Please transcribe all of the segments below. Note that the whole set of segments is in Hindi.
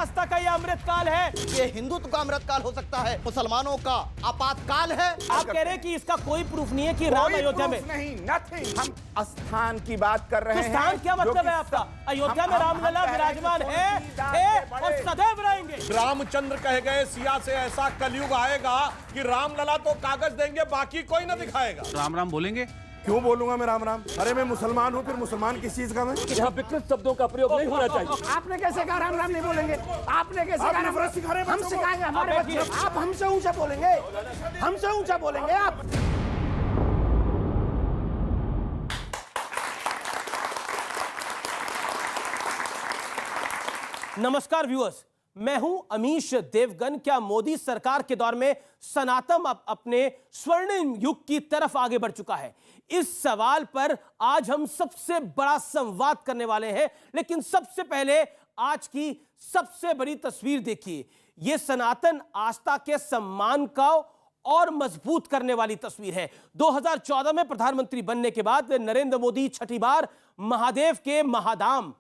आस्था का ये अमृतकाल है। ये हिंदुत्व का अमृतकाल हो सकता है, मुसलमानों का आपातकाल है। आप कह रहे हैं कि इसका कोई प्रूफ नहीं है कि राम अयोध्या में नहीं, नथिंग। हम स्थान की बात कर रहे तो हैं। स्थान क्या मतलब है आपका? अयोध्या में रामलला विराजमान है, थे और सदैव रहेंगे। रामचंद्र कह गए सिया से ऐसा कलयुग आएगा कि रामलला तो कागज देंगे, बाकी कोई न दिखाएगा। राम राम बोलेंगे? क्यों बोलूंगा मैं राम राम? अरे मैं मुसलमान हूँ, फिर मुसलमान किस चीज का मैं? यहाँ विकृत शब्दों का प्रयोग नहीं होना चाहिए। आपने कैसे कहा राम राम नहीं बोलेंगे? आपने कैसे कहा? हम सिखाएंगे हमारे बच्चे। आप हमसे ऊंचा बोलेंगे, हमसे ऊंचा बोलेंगे आप। नमस्कार व्यूअर्स, मैं हूं अमीश देवगन। क्या मोदी सरकार के दौर में सनातन अपने स्वर्णिम युग की तरफ आगे बढ़ चुका है? इस सवाल पर आज हम सबसे बड़ा संवाद करने वाले हैं, लेकिन सबसे पहले आज की सबसे बड़ी तस्वीर देखिए। यह सनातन आस्था के सम्मान का और मजबूत करने वाली तस्वीर है। 2014 में प्रधानमंत्री बनने के बाद नरेंद्र मोदी छठी बार महादेव के महाधाम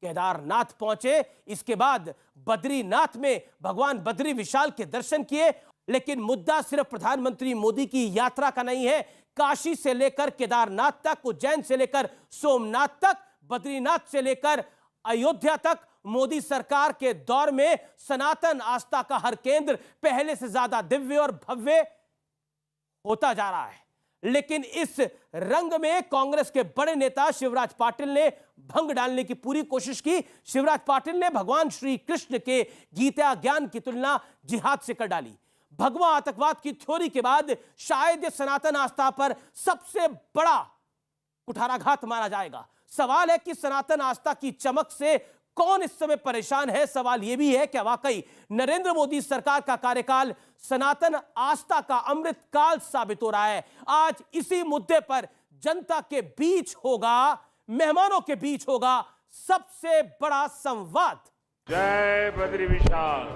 केदारनाथ पहुंचे। इसके बाद बद्रीनाथ में भगवान बद्री विशाल के दर्शन किए। लेकिन मुद्दा सिर्फ प्रधानमंत्री मोदी की यात्रा का नहीं है। काशी से लेकर केदारनाथ तक, उज्जैन से लेकर सोमनाथ तक, बद्रीनाथ से लेकर अयोध्या तक मोदी सरकार के दौर में सनातन आस्था का हर केंद्र पहले से ज्यादा दिव्य और भव्य होता जा रहा है। लेकिन इस रंग में कांग्रेस के बड़े नेता शिवराज पाटिल ने भंग डालने की पूरी कोशिश की। शिवराज पाटिल ने भगवान श्री कृष्ण के गीता ज्ञान की तुलना जिहाद से कर डाली। भगवा आतंकवाद की थ्योरी के बाद शायद सनातन आस्था पर सबसे बड़ा कुठाराघात माना जाएगा। सवाल है कि सनातन आस्था की चमक से कौन इस समय परेशान है? सवाल यह भी है कि वाकई नरेंद्र मोदी सरकार का कार्यकाल सनातन आस्था का अमृतकाल साबित हो रहा है। आज इसी मुद्दे पर जनता के बीच होगा, मेहमानों के बीच होगा सबसे बड़ा संवाद। जय बद्री विशाल,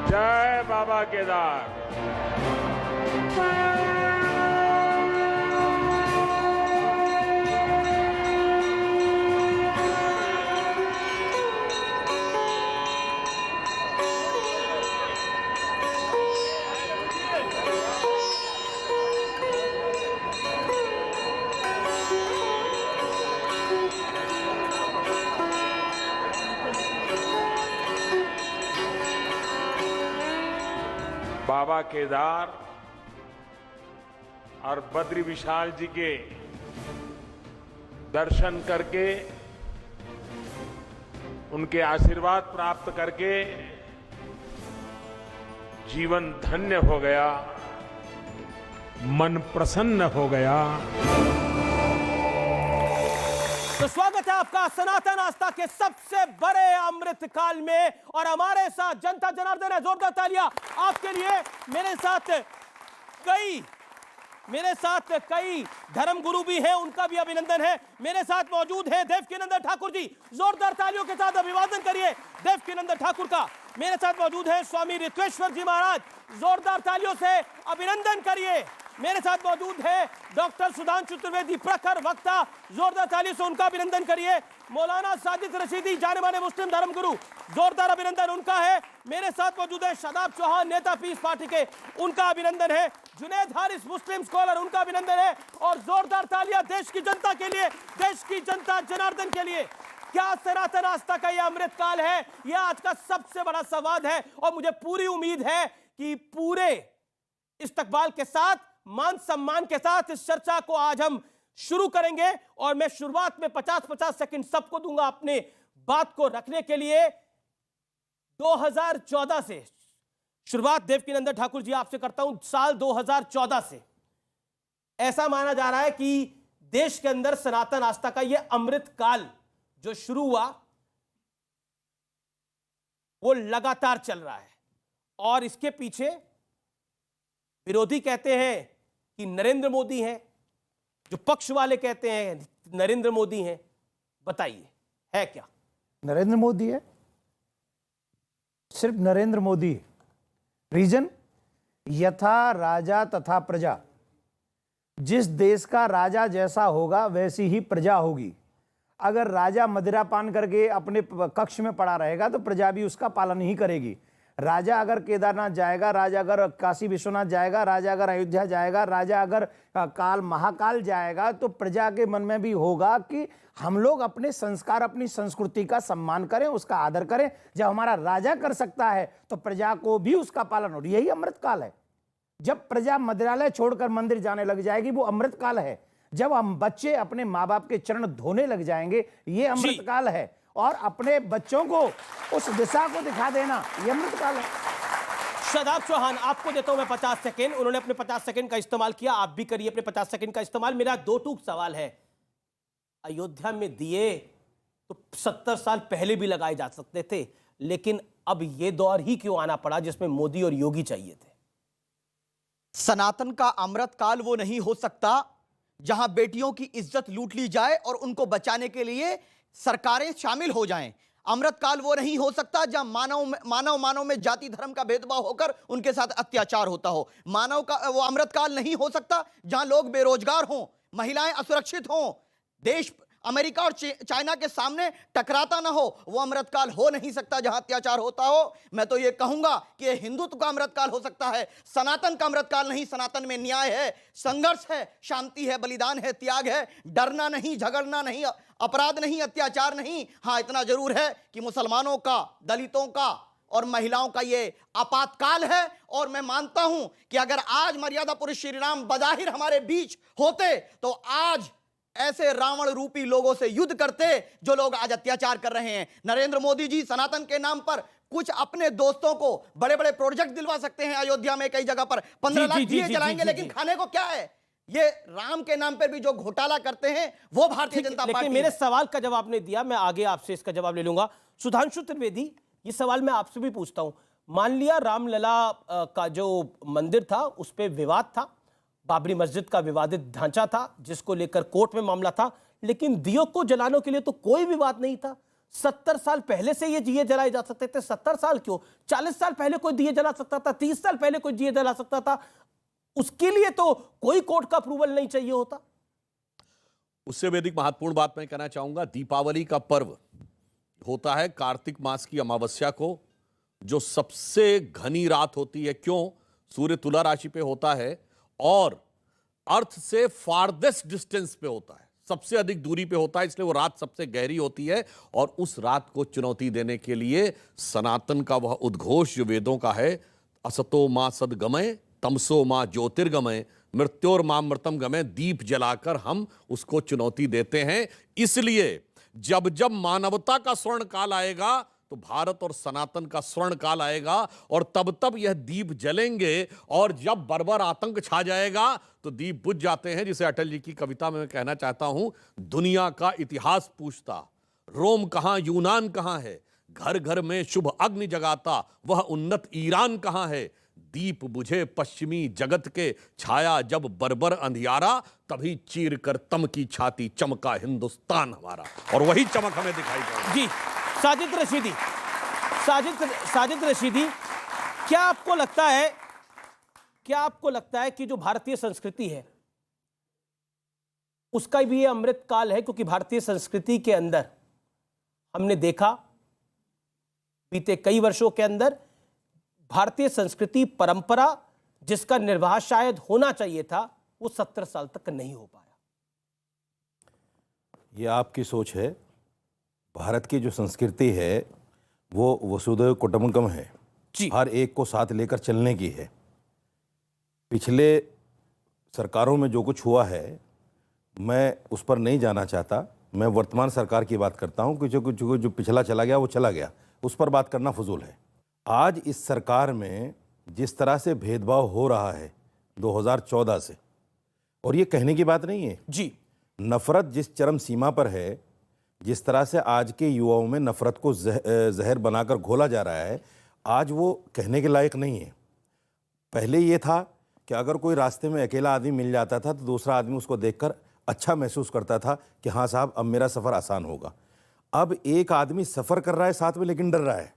जय बाबा केदार। बाबा केदार और बद्री विशाल जी के दर्शन करके, उनके आशीर्वाद प्राप्त करके जीवन धन्य हो गया, मन प्रसन्न हो गया। तो स्वागत है आपका सनातन आस्था के सबसे बड़े अमृत काल में। और हमारे साथ जनता जनार्दन है। जोरदार तालियां आपके लिए। मेरे साथ कई धर्म गुरु भी हैं, उनका भी अभिनंदन है। मेरे साथ मौजूद है देवकीनंदन ठाकुर जी। जोरदार तालियों के साथ अभिवादन करिए देवकीनंदन ठाकुर का। मेरे साथ मौजूद है स्वामी ऋत्वेश्वर जी महाराज। जोरदार तालियों से अभिनंदन करिए। मेरे साथ मौजूद है डॉक्टर सुधांशु चतुर्वेदी, प्रखर वक्ता। जोरदार तालियों से उनका अभिनंदन करिए। मौलाना साजिद रशीदी, जाने माने मुस्लिम धर्म गुरु, जोरदार अभिनंदन उनका है। मेरे साथ मौजूद है शादाब चौहान, नेता पीस पार्टी के, उनका अभिनंदन है। जुनैद हारिस, मुस्लिम स्कॉलर, उनका अभिनंदन है। और जोरदार तालियां देश की जनता के लिए, देश की जनता जनार्दन के लिए। क्या सनातन आस्था का यह अमृतकाल है? यह आज का सबसे बड़ा संवाद है। और मुझे पूरी उम्मीद है कि पूरे इस्तकबाल के साथ, मान सम्मान के साथ इस चर्चा को आज हम शुरू करेंगे। और मैं शुरुआत में 50-50 सेकंड सबको दूंगा अपने बात को रखने के लिए। 2014 से शुरुआत देवकीनंदन ठाकुर जी आपसे करता हूं। साल 2014 से ऐसा माना जा रहा है कि देश के अंदर सनातन आस्था का यह अमृत काल जो शुरू हुआ वो लगातार चल रहा है। और इसके पीछे विरोधी कहते हैं कि नरेंद्र मोदी हैं, जो पक्ष वाले कहते हैं नरेंद्र मोदी हैं। बताइए, है क्या? नरेंद्र मोदी है, सिर्फ नरेंद्र मोदी है। रीजन, यथा राजा तथा प्रजा। जिस देश का राजा जैसा होगा वैसी ही प्रजा होगी। अगर राजा मदिरा पान करके अपने कक्ष में पड़ा रहेगा तो प्रजा भी उसका पालन ही करेगी। राजा अगर केदारनाथ जाएगा, राजा अगर काशी विश्वनाथ जाएगा, राजा अगर अयोध्या जाएगा, राजा अगर काल महाकाल जाएगा, तो प्रजा के मन में भी होगा कि हम लोग अपने संस्कार, अपनी संस्कृति का सम्मान करें, उसका आदर करें। जब हमारा राजा कर सकता है तो प्रजा को भी उसका पालन हो। यही अमृतकाल है। जब प्रजा मंदिरालय छोड़कर मंदिर जाने लग जाएगी, वो अमृतकाल है। जब हम बच्चे अपने माँ बाप के चरण धोने लग जाएंगे, ये अमृतकाल है। और अपने बच्चों को उस दिशा को दिखा देना, ये अमृतकाल है। शादाब चौहान, आपको देता हूं मैं 50 सेकेंड। उन्होंने अपने 50 सेकेंड का इस्तेमाल किया, आप भी करिए अपने 50 सेकेंड का इस्तेमाल। मेरा दो टूक सवाल है। अयोध्या में दिए तो 70 साल पहले भी लगाए जा सकते थे, लेकिन अब यह दौर ही क्यों आना पड़ा जिसमें मोदी और योगी चाहिए थे? सनातन का अमृतकाल वो नहीं हो सकता जहां बेटियों की इज्जत लूट ली जाए और उनको बचाने के लिए सरकारें शामिल हो जाएं। अमृतकाल वो नहीं हो सकता जहां मानव में जाति धर्म का भेदभाव होकर उनके साथ अत्याचार होता हो। मानव का वो अमृतकाल नहीं हो सकता जहां लोग बेरोजगार हों, महिलाएं असुरक्षित हों, देश अमेरिका और चाइना के सामने टकराता ना हो। वो अमृतकाल हो नहीं सकता जहां अत्याचार होता हो। मैं तो ये कहूंगा कि हिंदुत्व का अमृतकाल हो सकता है, सनातन का अमृतकाल नहीं। सनातन में न्याय है, संघर्ष है, शांति है, बलिदान है, त्याग है, डरना नहीं, झगड़ना नहीं, अपराध नहीं, अत्याचार नहीं। हां, इतना जरूर है कि मुसलमानों का, दलितों का और महिलाओं का ये आपातकाल है। और मैं मानता हूं कि अगर आज मर्यादा पुरुष श्री राम बजाहिर हमारे बीच होते तो आज ऐसे रावण रूपी लोगों से युद्ध करते जो लोग आज अत्याचार कर रहे हैं। नरेंद्र मोदी जी सनातन के नाम पर कुछ अपने दोस्तों को बड़े बड़े प्रोजेक्ट दिलवा सकते हैं। अयोध्या में कई जगह पर 15 लाख दिए जलाएंगे, लेकिन खाने को क्या है? ये राम के नाम पर भी जो घोटाला करते हैं वो भारतीय जनता पार्टी। मेरे सवाल का जवाब नहीं दिया, मैं आगे आपसे इसका जवाब ले लूंगा। सुधांशु त्रिवेदी, ये सवाल मैं आपसे भी पूछता हूं। मान लिया रामलला का जो मंदिर था उस पर विवाद था, बाबरी मस्जिद का विवादित ढांचा था जिसको लेकर कोर्ट में मामला था, लेकिन दियों को जलाने के लिए तो कोई विवाद नहीं था। 70 साल पहले से ये दिए जलाए जा सकते थे। 70 साल क्यों, 40 साल पहले कोई दिए जला सकता था, 30 साल पहले कोई दिए जला सकता था। उसके लिए तो कोई कोर्ट का अप्रूवल नहीं चाहिए होता। उससे भी अधिक महत्वपूर्ण बात मैं कहना चाहूंगा, दीपावली का पर्व होता है कार्तिक मास की अमावस्या को, जो सबसे घनी रात होती है। क्यों? सूर्य तुला राशि पे होता है और अर्थ से फारदेस्ट डिस्टेंस पे होता है, सबसे अधिक दूरी पे होता है, इसलिए वो रात सबसे गहरी होती है। और उस रात को चुनौती देने के लिए सनातन का वह उद्घोष जो वेदों का है, असतो मां सद्गमय तमसो मां ज्योतिर्गमय मृत्योर मां मृतम गमय, दीप जलाकर हम उसको चुनौती देते हैं। इसलिए जब जब मानवता का स्वर्ण काल आएगा तो भारत और सनातन का स्वर्ण काल आएगा, और तब तब यह दीप जलेंगे। और जब बर्बर आतंक छा जाएगा तो दीप बुझ जाते हैं। जिसे अटल जी की कविता में मैं कहना चाहता हूं, दुनिया का इतिहास पूछता, रोम कहां यूनान कहां है, घर घर में शुभ अग्नि जगाता वह उन्नत ईरान कहां है। दीप बुझे पश्चिमी जगत के, छाया जब बर्बर अंधियारा, तभी चीर कर तम की छाती चमका हिंदुस्तान हमारा। और वही चमक हमें दिखाई पड़ेगी। जी, साजिद रशीदी, क्या आपको लगता है कि जो भारतीय संस्कृति है उसका भी ये अमृत काल है? क्योंकि भारतीय संस्कृति के अंदर हमने देखा बीते कई वर्षों के अंदर भारतीय संस्कृति परंपरा जिसका निर्वाह शायद होना चाहिए था, वो 70 साल तक नहीं हो पाया। ये आपकी सोच है। भारत की जो संस्कृति है वो वसुधैव कुटुंबकम है, हर एक को साथ लेकर चलने की है। पिछले सरकारों में जो कुछ हुआ है मैं उस पर नहीं जाना चाहता, मैं वर्तमान सरकार की बात करता हूं कि जो पिछला चला गया वो चला गया, उस पर बात करना फजूल है। आज इस सरकार में जिस तरह से भेदभाव हो रहा है 2014 से, और ये कहने की बात नहीं है जी, नफरत जिस चरम सीमा पर है, जिस तरह से आज के युवाओं में नफरत को जहर बनाकर घोला जा रहा है, आज वो कहने के लायक नहीं है। पहले ये था कि अगर कोई रास्ते में अकेला आदमी मिल जाता था तो दूसरा आदमी उसको देखकर अच्छा महसूस करता था कि हाँ साहब अब मेरा सफ़र आसान होगा। अब एक आदमी सफ़र कर रहा है साथ में लेकिन डर रहा है,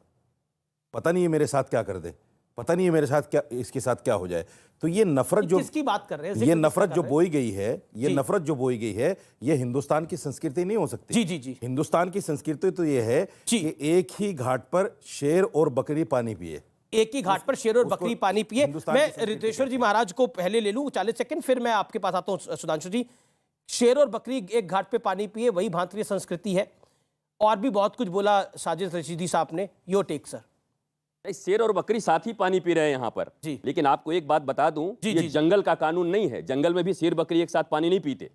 पता नहीं ये मेरे साथ क्या कर दे, पता नहीं है मेरे साथ क्या, इसके साथ क्या हो जाए। तो ये नफरत जो, किसकी बात कर रहे हैं? ये जिक्र नफरत किसका जो कर रहे बोई गई है, ये नफरत जो बोई गई है, ये हिंदुस्तान की संस्कृति नहीं हो सकती। जी जी जी। हिंदुस्तान की संस्कृति तो ये है जी। कि एक ही घाट पर शेर और बकरी पानी पिए। एक ही घाट पर शेर और बकरी पानी पिए। हिंदुस्तान की मैं संस्कृति रितेश्वर जी महाराज को पहले ले लूं 40 सेकंड, फिर मैं आपके पास आता हूं सुधांशु जी। शेर और बकरी एक घाट पे पानी पिए, वही भारतीय संस्कृति है। और भी बहुत कुछ बोला साजिद रशीदी साहब ने। Your take sir. नहीं, शेर और बकरी साथ ही पानी पी रहे हैं यहाँ पर जी। लेकिन आपको एक बात बता दूं, जी, ये जी। जंगल का कानून नहीं है। जंगल में भी शेर बकरी एक साथ पानी नहीं पीते।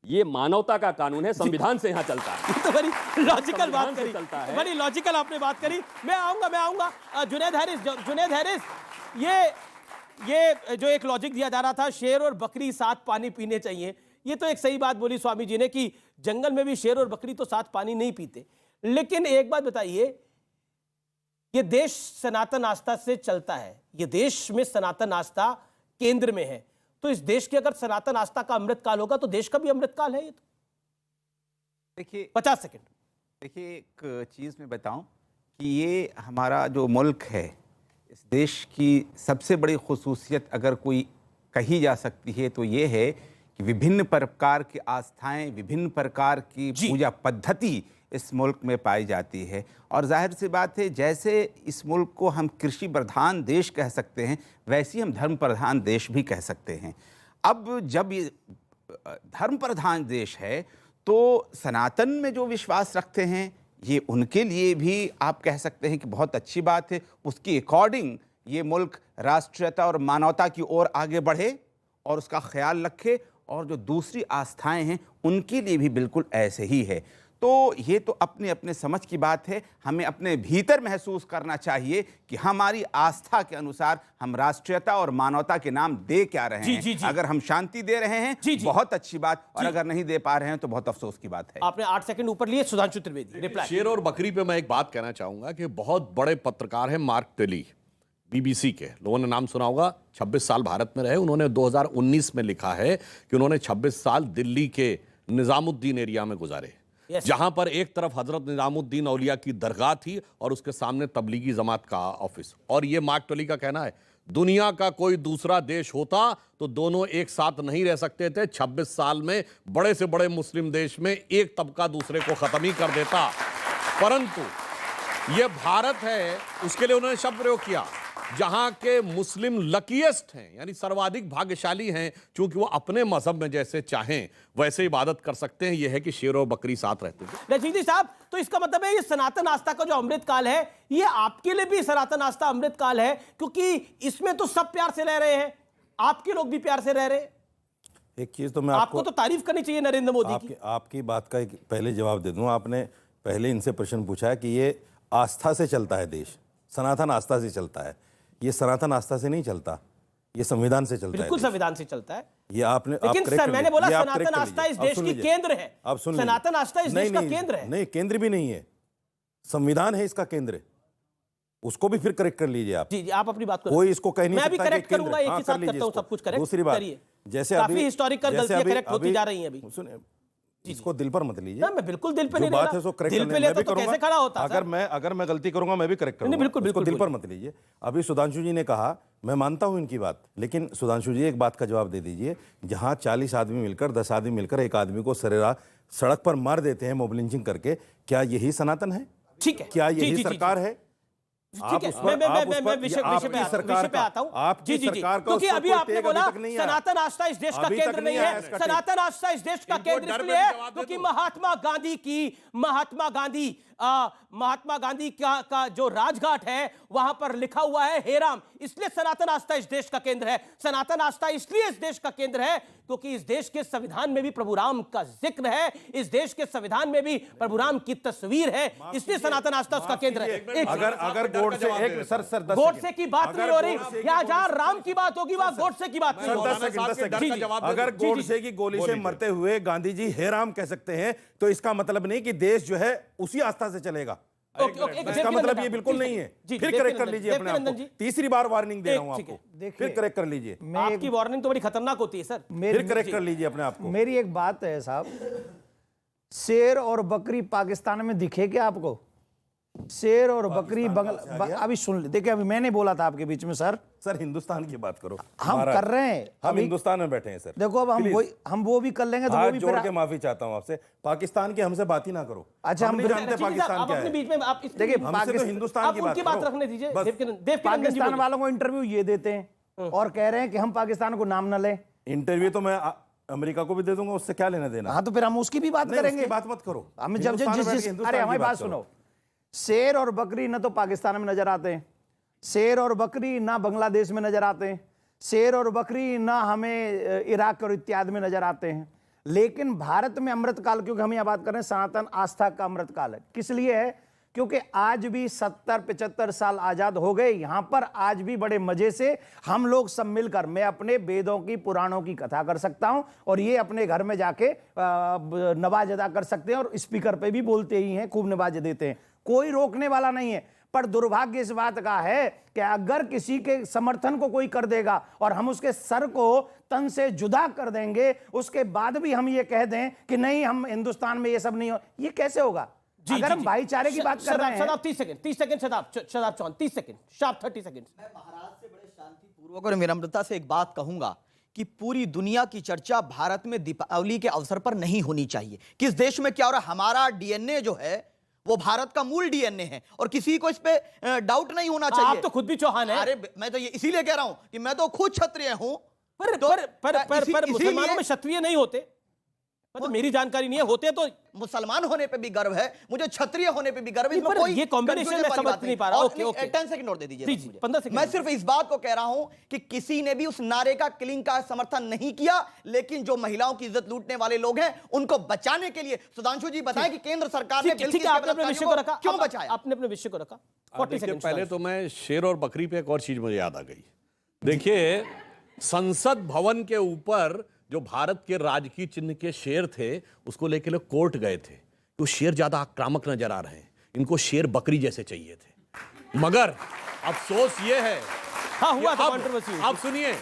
ये मानवता का कानून है, संविधान से यहाँ चलता है। ये तो बड़ी लॉजिकल बात संविधान से करी, चलता है। बड़ी लॉजिकल आपने बात करी। मैं आऊंगा जुनैद हैरिस, ये जो एक लॉजिक दिया जा रहा था, शेर और बकरी साथ पानी पीने चाहिए, ये तो एक सही बात बोली स्वामी जी ने कि जंगल में भी शेर और बकरी तो साथ पानी नहीं पीते। लेकिन एक बात बताइए, ये देश सनातन आस्था से चलता है, ये देश में सनातन आस्था केंद्र में है, तो इस देश की अगर सनातन आस्था का अमृतकाल होगा तो देश का भी अमृतकाल है। ये तो देखिए 50 सेकंड। देखिए एक चीज़ मैं बताऊं कि ये हमारा जो मुल्क है, इस देश की सबसे बड़ी खुसूसियत अगर कोई कही जा सकती है तो ये है कि विभिन्न प्रकार की आस्थाएं, विभिन्न प्रकार की पूजा पद्धति इस मुल्क में पाई जाती है। और जाहिर सी बात है, जैसे इस मुल्क को हम कृषि प्रधान देश कह सकते हैं, वैसे ही हम धर्म प्रधान देश भी कह सकते हैं। अब जब ये धर्म प्रधान देश है तो सनातन में जो विश्वास रखते हैं, ये उनके लिए भी आप कह सकते हैं कि बहुत अच्छी बात है। उसके अकॉर्डिंग ये मुल्क राष्ट्रीयता और मानवता की ओर आगे बढ़े और उसका ख्याल रखे, और जो दूसरी आस्थाएं हैं उनके लिए भी बिल्कुल ऐसे ही है। तो ये तो अपने अपने समझ की बात है। हमें अपने भीतर महसूस करना चाहिए कि हमारी आस्था के अनुसार हम राष्ट्रीयता और मानवता के नाम दे क्या रहे हैं। जी, जी। अगर हम शांति दे रहे हैं, जी, जी। बहुत अच्छी बात, और अगर नहीं दे पा रहे हैं तो बहुत अफसोस की बात है। आपने 8 सेकंड ऊपर लिए। सुधांशु त्रिवेदी रिप्लाई। शेर और बकरी पे मैं एक बात कहना चाहूंगा कि बहुत बड़े पत्रकार हैं मार्क टेली, बीबीसी के, लोगों ने नाम सुना होगा। 26 साल भारत में रहे। उन्होंने 2019 में लिखा है कि उन्होंने 26 साल दिल्ली के निजामुद्दीन एरिया में गुजारे, जहां पर एक तरफ हजरत निजामुद्दीन औलिया की दरगाह थी और उसके सामने तबलीगी जमात का ऑफिस। और ये मार्क टोली का कहना है, दुनिया का कोई दूसरा देश होता तो दोनों एक साथ नहीं रह सकते थे। 26 साल में बड़े से बड़े मुस्लिम देश में एक तबका दूसरे को खत्म ही कर देता, परंतु ये भारत है, उसके लिए उन्होंने शब्द प्रयोग किया, जहां के मुस्लिम लकीएस्ट हैं, यानी सर्वाधिक भाग्यशाली हैं, क्योंकि वो अपने मजहब में जैसे चाहें वैसे इबादत कर सकते हैं। यह है कि शेर और बकरी साथ रहते थे। रशीदी साहब, तो इसका मतलब है ये सनातन आस्था का जो अमृतकाल है, ये आपके लिए भी सनातन आस्था अमृतकाल है, क्योंकि इसमें तो सब प्यार से रह रहे हैं, आपके लोग भी प्यार से रह रहे हैं। एक चीज तो मैं आपको तो तारीफ करनी चाहिए नरेंद्र मोदी की। आपकी बात का एक पहले जवाब दे दूं। आपने पहले इनसे प्रश्न पूछा है कि ये आस्था से चलता है देश, सनातन आस्था से चलता है। ये सनातन आस्था से नहीं चलता, ये संविधान से चलता है। बिल्कुल संविधान से चलता है। ये आपने, लेकिन सर, मैंने बोला सनातन आस्था इस देश की केंद्र है। आप सुन सनातन आस्था इस देश का केंद्र है। नहीं, केंद्र भी नहीं है, संविधान है इसका केंद्र। उसको भी फिर करेक्ट कर लीजिए आप। जी जी, आप अपनी बात करें। कोई इसको कह नहीं मैं भी सकता करेक्ट करूंगा, एक ही साथ करता हूं सब कुछ करेक्ट। दूसरी बात, करिए। जैसे काफी अभी हिस्टोरिकल गलतियां करेक्ट होती जा रही हैं अभी। सुनिए, इसको दिल पर मत लीजिए। ना, मैं बिल्कुल दिल पे जो नहीं ले बात रहा। है उसको करेक्ट दिल पे लेता तो कैसे खड़ा होता सर? अगर मैं गलती करूंगा मैं भी करेक्ट करूंगा। बिल्कुल, उसको बिल्कुल, दिल पर मत लीजिए। अभी सुधांशु जी ने कहा, मैं मानता हूं इनकी बात, लेकिन सुधांशु जी एक बात का जवाब दे दीजिए। जहां 40 आदमी मिलकर, 10 आदमी मिलकर एक आदमी को सरेराह सड़क पर मार देते हैं मोब लिंचिंग करके, क्या यही सनातन है? ठीक है, क्या जी, यही जी, जी, सरकार है? ठीक है, मैं विषय पे आता हूं। आपकी सरकार का, क्योंकि अभी आपने बोला नहीं सनातन आस्था इस देश का अभी तक केंद्र नहीं नहीं आया है। इसका सनातन आस्था इस देश का इनको केंद्र डर में इसलिए है जवाब दे क्योंकि दो। महात्मा गांधी का जो राजघाट है वहां पर लिखा हुआ है हे राम, इसलिए सनातन आस्था इस देश का केंद्र है। सनातन आस्था इसलिए इस देश का केंद्र है क्योंकि इस देश के संविधान में भी प्रभु राम का जिक्र है, इस देश के संविधान में भी प्रभु राम की तस्वीर है, इसलिए सनातन आस्था उसका केंद्र है। अगर गोडसे, एक सर गोडसे की बात नहीं हो रही, या जहां राम की बात होगी वहां गोडसे की बात नहीं होगी। अगर गोडसे की गोली से मरते हुए गांधी जी हे राम कह सकते हैं तो इसका मतलब नहीं कि देश जो है उसी आस्था से चलेगा। इसका मतलब ये बिल्कुल नहीं है। फिर करेक्ट कर लीजिए अपने आप को। तीसरी बार वार्निंग दे रहा हूं आपको, फिर करेक्ट कर लीजिए। आपकी वार्निंग तो बड़ी खतरनाक होती है सर। फिर करेक्ट कर लीजिए अपने आप को। मेरी एक बात है साहब, शेर और बकरी पाकिस्तान में दिखे क्या आपको? शेर और बकरी अभी सुन ले, देखिए अभी मैंने बोला था आपके बीच में सर हिंदुस्तान की बात करो। हम हमारा- कर रहे हैं हम अभी। हिंदुस्तान में बैठे हैं सर। देखो अब Please, हम वो भी कर लेंगे तो वो हाथ भी जोड़ फिर के माफी चाहता हूं आपसे। पाकिस्तान की हमसे बात ही ना करो। अच्छा, हम नहीं जानते रशीदी साहब, पाकिस्तान आप क्या अपने है। बीच में आप देखिए, हमसे तो हिंदुस्तान आप की उनकी बात करो। रखने दीजिए। बस। देवकिरण पाकिस्तान जी वालों को इंटरव्यू ये देते हैं और कह रहे हैं कि हम पाकिस्तान को नाम न लें। इंटरव्यू तो मैं अमेरिका को भी दे दूंगा, उससे क्या लेना देना। हाँ तो फिर हम उसकी भी बात नहीं, करेंगे। उसकी बात मत करो। हम जब हिंदुस्तान में बैठ के हिंदुस्तान अरे की हमारी बात करो। सुनो, शेर और बकरी न तो पाकिस्तान में नजर आते हैं, शेर और बकरी ना बांग्लादेश में नजर आते हैं, शेर और बकरी ना हमें इराक और इत्यादि में नजर आते हैं, लेकिन भारत में अमृतकाल, क्योंकि हम यहाँ बात कर रहे हैं सनातन आस्था का अमृतकाल है। किस लिए है? क्योंकि आज भी 70-75 साल आजाद हो गए, यहां पर आज भी बड़े मजे से हम लोग सब मिलकर, मैं अपने वेदों की पुराणों की कथा कर सकता हूं और ये अपने घर में जाके नवाज अदा कर सकते हैं और स्पीकर पे भी बोलते ही हैं, खूब नवाज देते हैं, कोई रोकने वाला नहीं है। पर दुर्भाग्य इस बात का है कि अगर किसी के समर्थन को कोई कर देगा और हम उसके सर को तन से जुदा कर देंगे, उसके बाद भी हम ये कह दें कि नहीं हम हिंदुस्तान में ये सब नहीं हो, ये कैसे होगा? अगर हम भाईचारे की बात कर रहे हैं। Shadab 30 second Shadab Chauhan 30 second, sharp 30 second. मैं महाराज से बड़े शांतिपूर्वक और विनम्रता से एक बात कहूंगा कि पूरी दुनिया की चर्चा भारत में दीपावली के अवसर पर नहीं होनी चाहिए। किस देश में क्या हो रहा है, हमारा डीएनए जो है वो भारत का मूल डीएनए है और किसी को इस पे डाउट नहीं होना चाहिए। आप तो खुद भी चौहान है। अरे मैं तो ये इसीलिए कह रहा हूं कि मैं तो खुद क्षत्रिय हूं। पर मुसलमानों में क्षत्रिय नहीं होते, मतलब मेरी जानकारी नहीं है, होते तो मुसलमान होने पे भी गर्व है, मुझे क्षत्रिय होने पे भी गर्व है। इसमें कोई ये कॉम्बिनेशन confusion मैं वाली समझ बात नहीं पा रहा। और ओके, ओके। 10 सेकंड और दे दीजिए जी, बस मुझे। 15 सेकंड। मैं सिर्फ इस बात को कह रहा हूं कि किसी ने भी उस नारे का, किलिंग का समर्थन नहीं किया, लेकिन जो महिलाओं की इज्जत लूटने वाले लोग हैं उनको बचाने के लिए सुधांशु जी बताएं कि केंद्र सरकार ने ठीक है, आपने अपने विषय को रखा, क्यों बचाया? आपने अपने विषय को रखा। 40 देखिए, सेकंड पहले तो मैं शेर और बकरी पे एक और चीज मुझे याद आ गई। देखिए, संसद भवन के ऊपर जो भारत के राजकीय चिन्ह के शेर थे, उसको लेके लोग कोर्ट गए थे। तो शेर ज्यादा आक्रामक नजर आ रहे हैं, इनको शेर बकरी जैसे चाहिए थे। मगर अफसोस ये है, हाँ हुआ था, अब कंट्रोवर्सी। आप सुनिए,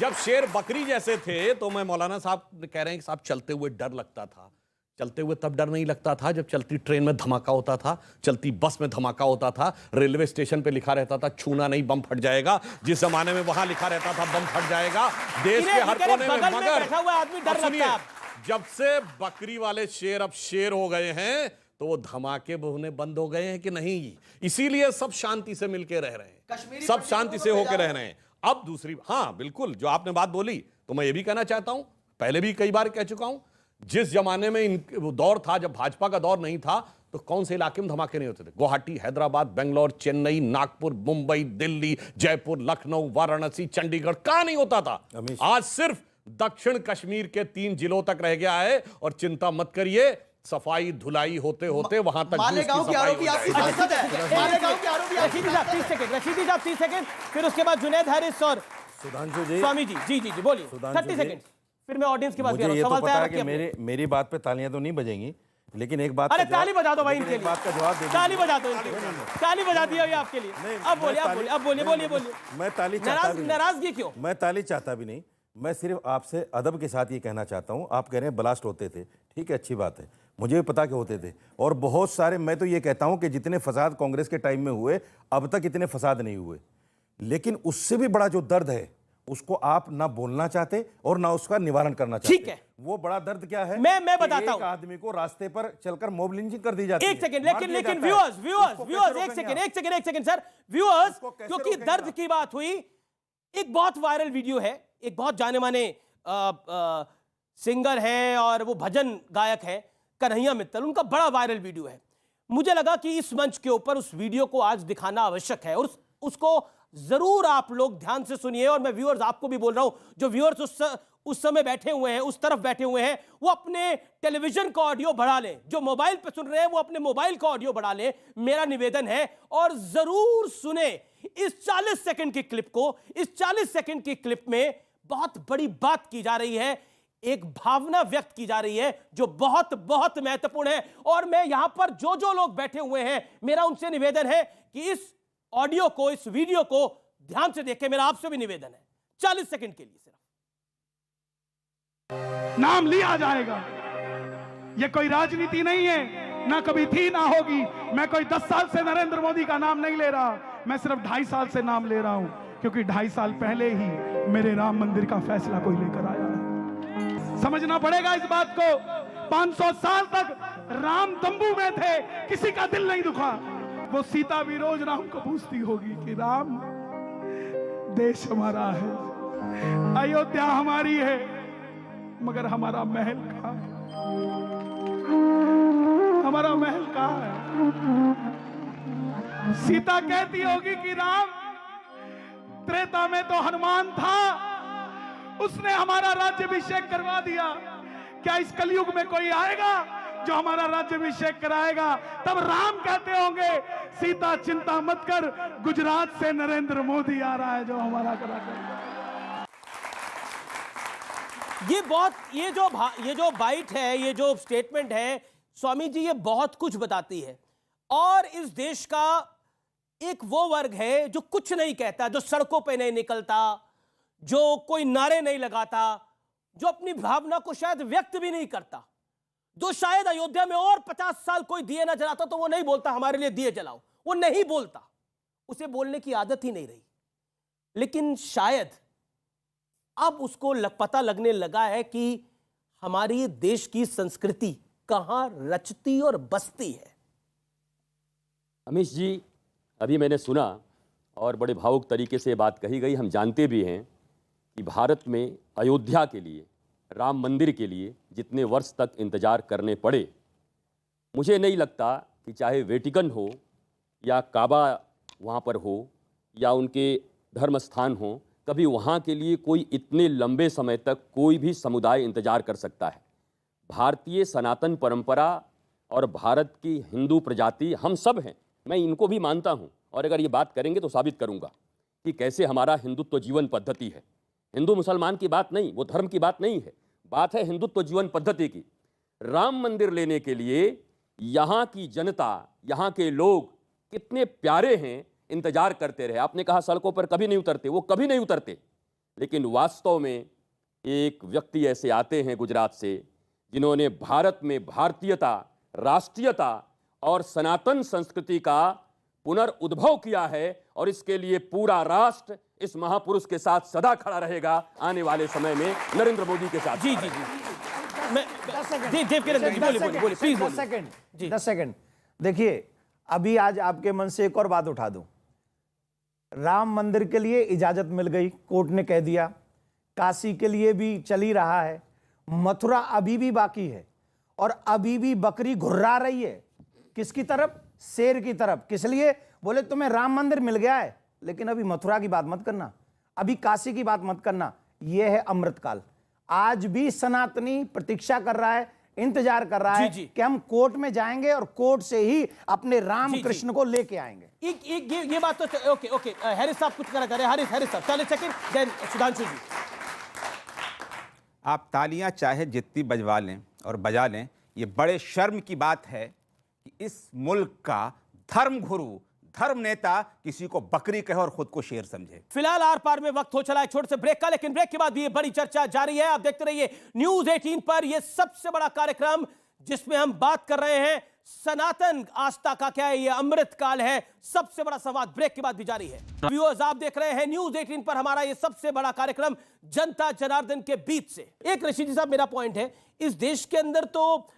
जब शेर बकरी जैसे थे तो मैं मौलाना साहब कह रहे हैं कि साहब चलते हुए डर लगता था। चलते हुए तब डर नहीं लगता था जब चलती ट्रेन में धमाका होता था, चलती बस में धमाका होता था, रेलवे स्टेशन पे लिखा रहता था छूना नहीं बम फट जाएगा। जिस जमाने में वहां लिखा रहता था बम फट जाएगा देश के हर कोने में। मगर बैठा हुआ आदमी डर अब सुनिए, लगता है। जब से बकरी वाले शेर अब शेर हो गए हैं तो वो धमाके होने बंद हो गए हैं कि नहीं, इसीलिए सब शांति से मिलके रह रहे हैं, सब शांति से होकर रह रहे हैं। अब दूसरी, हाँ बिल्कुल, जो आपने बात बोली तो मैं ये भी कहना चाहता हूं, पहले भी कई बार कह चुका हूं, जिस जमाने में दौर था जब भाजपा का दौर नहीं था, तो कौन से इलाके में धमाके नहीं होते थे? गुवाहाटी, हैदराबाद, बेंगलोर, चेन्नई, नागपुर, मुंबई, दिल्ली, जयपुर, लखनऊ, वाराणसी, चंडीगढ़, कहां नहीं होता था? आज सिर्फ दक्षिण कश्मीर के 3 जिलों तक रह गया है और चिंता मत करिए, सफाई धुलाई होते होते वहां तक मालेगांव की आरोपी आपकी सांसद है। मालेगांव की आरोपी रशीदी साहब 30 सेकंड, रशीदी साहब 30 सेकंड, फिर उसके बाद जुनैद हारिस और सुधांशु जी, स्वामी जी। जी जी जी बोलिए, सुधांशु 30 जी, सेकंड, फिर मैं ऑडियंस के पास मुझे ये तो सवाल पता तैयार है कि रखिए। मेरी बात पे तालियां तो नहीं बजेंगी, लेकिन एक बात अरे का जवाब- ताली बजा दो भाई लेकिन इनके एक लिए, बात का जवाब दे दीजिए। ताली बजा दो इनके लिए, ताली बजा दी अभी आपके लिए। नहीं, अब बोलिए, मैं अब ताली- बोलिए, अब बोलिए, बोलिए, बोलिए। मैं ताली चाहता भी नहीं। नाराजगी क्यों? मैं ताली चाहता भी नहीं, मैं सिर्फ आपसे अदब के साथ ये कहना चाहता हूं। आप कह रहे हैं ब्लास्ट होते थे, ठीक है, अच्छी बात है, मुझे भी पता कि होते थे, और बहुत सारे, मैं तो ये कहता हूं कि जितने फसाद कांग्रेस के टाइम में हुए, अब तक इतने फसाद नहीं हुए, लेकिन उससे भी बड़ा जो दर्द है उसको आप ना बोलना चाहते और ना उसका निवारण करना चाहते। ठीक है। वो बड़ा दर्द क्या है? मैं कि बताता एक हूं। आदमी को रास्ते पर चलकर मॉब लिंचिंग कर दी जाती है। एक सेकंड, मार लेकिन दिया लेकिन जाता है। व्यूअर्स उसको कैसे एक रोकेंगे आप? सेकंड सर, व्यूअर्स, उसको कैसे क्योंकि रोकेंगे दर्द आप? की बात हुई, एक बहुत वायरल वीडियो है, एक बहुत जाने माने सिंगर है और वो भजन गायक है कन्हैया मित्तल, उनका बड़ा वायरल वीडियो है। मुझे लगा कि इस मंच के ऊपर उस वीडियो को आज दिखाना आवश्यक है और उसको जरूर आप लोग ध्यान से सुनिए। और मैं व्यूअर्स आपको भी बोल रहा हूं, जो व्यूअर्स उस समय बैठे हुए हैं, उस तरफ बैठे हुए हैं, वो अपने टेलीविजन का ऑडियो बढ़ा लें, जो मोबाइल पे सुन रहे हैं वो अपने मोबाइल का ऑडियो बढ़ा लें, मेरा निवेदन है, और जरूर सुने इस 40 सेकंड की क्लिप को। इस 40 सेकंड की क्लिप में बहुत बड़ी बात की जा रही है, एक भावना व्यक्त की जा रही है जो बहुत बहुत महत्वपूर्ण है। और मैं यहां पर जो लोग बैठे हुए हैं, मेरा उनसे निवेदन है कि इस ऑडियो को, इस वीडियो को ध्यान से देखें, मेरा आपसे भी निवेदन है, 40 सेकंड के लिए सिर्फ। नाम लिया जाएगा, यह कोई राजनीति नहीं है, ना कभी थी ना होगी। मैं कोई 10 साल से नरेंद्र मोदी का नाम नहीं ले रहा, मैं सिर्फ 2.5 साल से नाम ले रहा हूं, क्योंकि 2.5 साल पहले ही मेरे राम मंदिर का फैसला कोई लेकर आया है। समझना पड़ेगा इस बात को। 500 साल तक राम तंबू में थे, किसी का दिल नहीं दुखा। वो सीता भी रोज राम को पूछती होगी कि राम, देश हमारा है, अयोध्या हमारी है, मगर हमारा महल कहां है? हमारा महल कहां है? सीता कहती होगी कि राम, त्रेता में तो हनुमान था, उसने हमारा राज्याभिषेक करवा दिया। क्या इस कलयुग में कोई आएगा जो हमारा राज्याभिषेक कराएगा? तब राम कहते होंगे, सीता चिंता मत कर, गुजरात से नरेंद्र मोदी आ रहा है जो हमारा करा करेगा। ये जो बाइट है, ये जो स्टेटमेंट है स्वामी जी, ये बहुत कुछ बताती है। और इस देश का एक वो वर्ग है जो कुछ नहीं कहता, जो सड़कों पे नहीं निकलता, जो कोई नारे नहीं लगाता, जो अपनी भावना को शायद व्यक्त भी नहीं करता, जो शायद अयोध्या में और 50 साल कोई दिए ना जलाता तो वो नहीं बोलता हमारे लिए दिए जलाओ, वो नहीं बोलता, उसे बोलने की आदत ही नहीं रही। लेकिन शायद अब उसको पता लगने लगा है कि हमारी देश की संस्कृति कहां रचती और बसती है। अमीश जी, अभी मैंने सुना और बड़े भावुक तरीके से बात कही गई। हम जानते भी हैं कि भारत में अयोध्या के लिए, राम मंदिर के लिए जितने वर्ष तक इंतजार करने पड़े, मुझे नहीं लगता कि चाहे वेटिकन हो या काबा वहाँ पर हो या उनके धर्म स्थान हो, कभी वहाँ के लिए कोई इतने लंबे समय तक कोई भी समुदाय इंतजार कर सकता है। भारतीय सनातन परंपरा और भारत की हिंदू प्रजाति हम सब हैं, मैं इनको भी मानता हूँ। और अगर ये बात करेंगे तो साबित करूँगा कि कैसे हमारा हिंदुत्व जीवन पद्धति है। हिंदू मुसलमान की बात नहीं, वो धर्म की बात नहीं है, बात है हिंदुत्व जीवन पद्धति की। राम मंदिर लेने के लिए यहाँ की जनता, यहाँ के लोग कितने प्यारे हैं, इंतजार करते रहे। आपने कहा सड़कों पर कभी नहीं उतरते, वो कभी नहीं उतरते, लेकिन वास्तव में एक व्यक्ति ऐसे आते हैं गुजरात से, जिन्होंने भारत में भारतीयता, राष्ट्रीयता और सनातन संस्कृति का पुनर्उद्भव किया है, और इसके लिए पूरा राष्ट्र इस महापुरुष के साथ सदा खड़ा रहेगा। आने वाले समय में नरेंद्र मोदी के साथ। जी जी जी, 10 सेकंड। देखिए, अभी आज आपके मन से एक और बात उठा दूं। राम मंदिर के लिए इजाजत मिल गई, कोर्ट ने कह दिया। काशी के लिए भी चल ही रहा है, मथुरा अभी भी बाकी है, और अभी भी बकरी घुर्रा रही है। किसकी तरफ? शेर की तरफ। किस लिए? बोले तुम्हें राम मंदिर मिल गया है, लेकिन अभी मथुरा की बात मत करना, अभी काशी की बात मत करना। यह है अमृतकाल। आज भी सनातनी प्रतीक्षा कर रहा है, इंतजार कर रहा है कि हम कोर्ट में जाएंगे और कोर्ट से ही अपने राम कृष्ण को लेके आएंगे। ये बात तो ओके। हैरिस साहब कुछ करा करे। हैरिस साहब 40 सेकंड, देन सुधांशु जी। आप तालियां चाहे जितनी बजवा लें और बजा लें, ये बड़े शर्म की बात है कि इस मुल्क का धर्म गुरु, धर्म नेता किसी को बकरी कहे और खुद को शेर समझे। फिलहाल आर पार में वक्त हो चला है छोटे से ब्रेक का, लेकिन ब्रेक के बाद भी ये बड़ी चर्चा जारी है। आप देखते रहिए न्यूज 18 पर ये सबसे बड़ा कार्यक्रम, जिसमें हम बात कर रहे हैं सनातन आस्था का क्या है, ये अमृतकाल है। सबसे बड़ा संवाद ब्रेक के बाद भी जारी है। व्यूअर्स, आप देख रहे हैं न्यूज 18 पर हमारा ये सबसे बड़ा कार्यक्रम जनता जनार्दन के बीच से। एक ऋषि जी साहब, मेरा पॉइंट है, इस देश के अंदर तो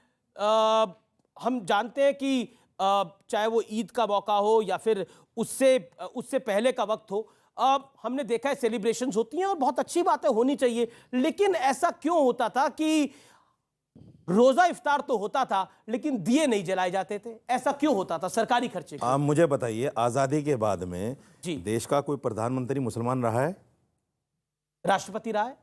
हम जानते हैं कि चाहे वो ईद का मौका हो या फिर उससे पहले का वक्त हो, हमने देखा है सेलिब्रेशंस होती हैं और बहुत अच्छी बातें होनी चाहिए। लेकिन ऐसा क्यों होता था कि रोजा इफ्तार तो होता था लेकिन दिए नहीं जलाए जाते थे? ऐसा क्यों होता था? सरकारी खर्चे। आप मुझे बताइए, आजादी के बाद में देश का कोई प्रधानमंत्री मुसलमान रहा है? राष्ट्रपति रहा है?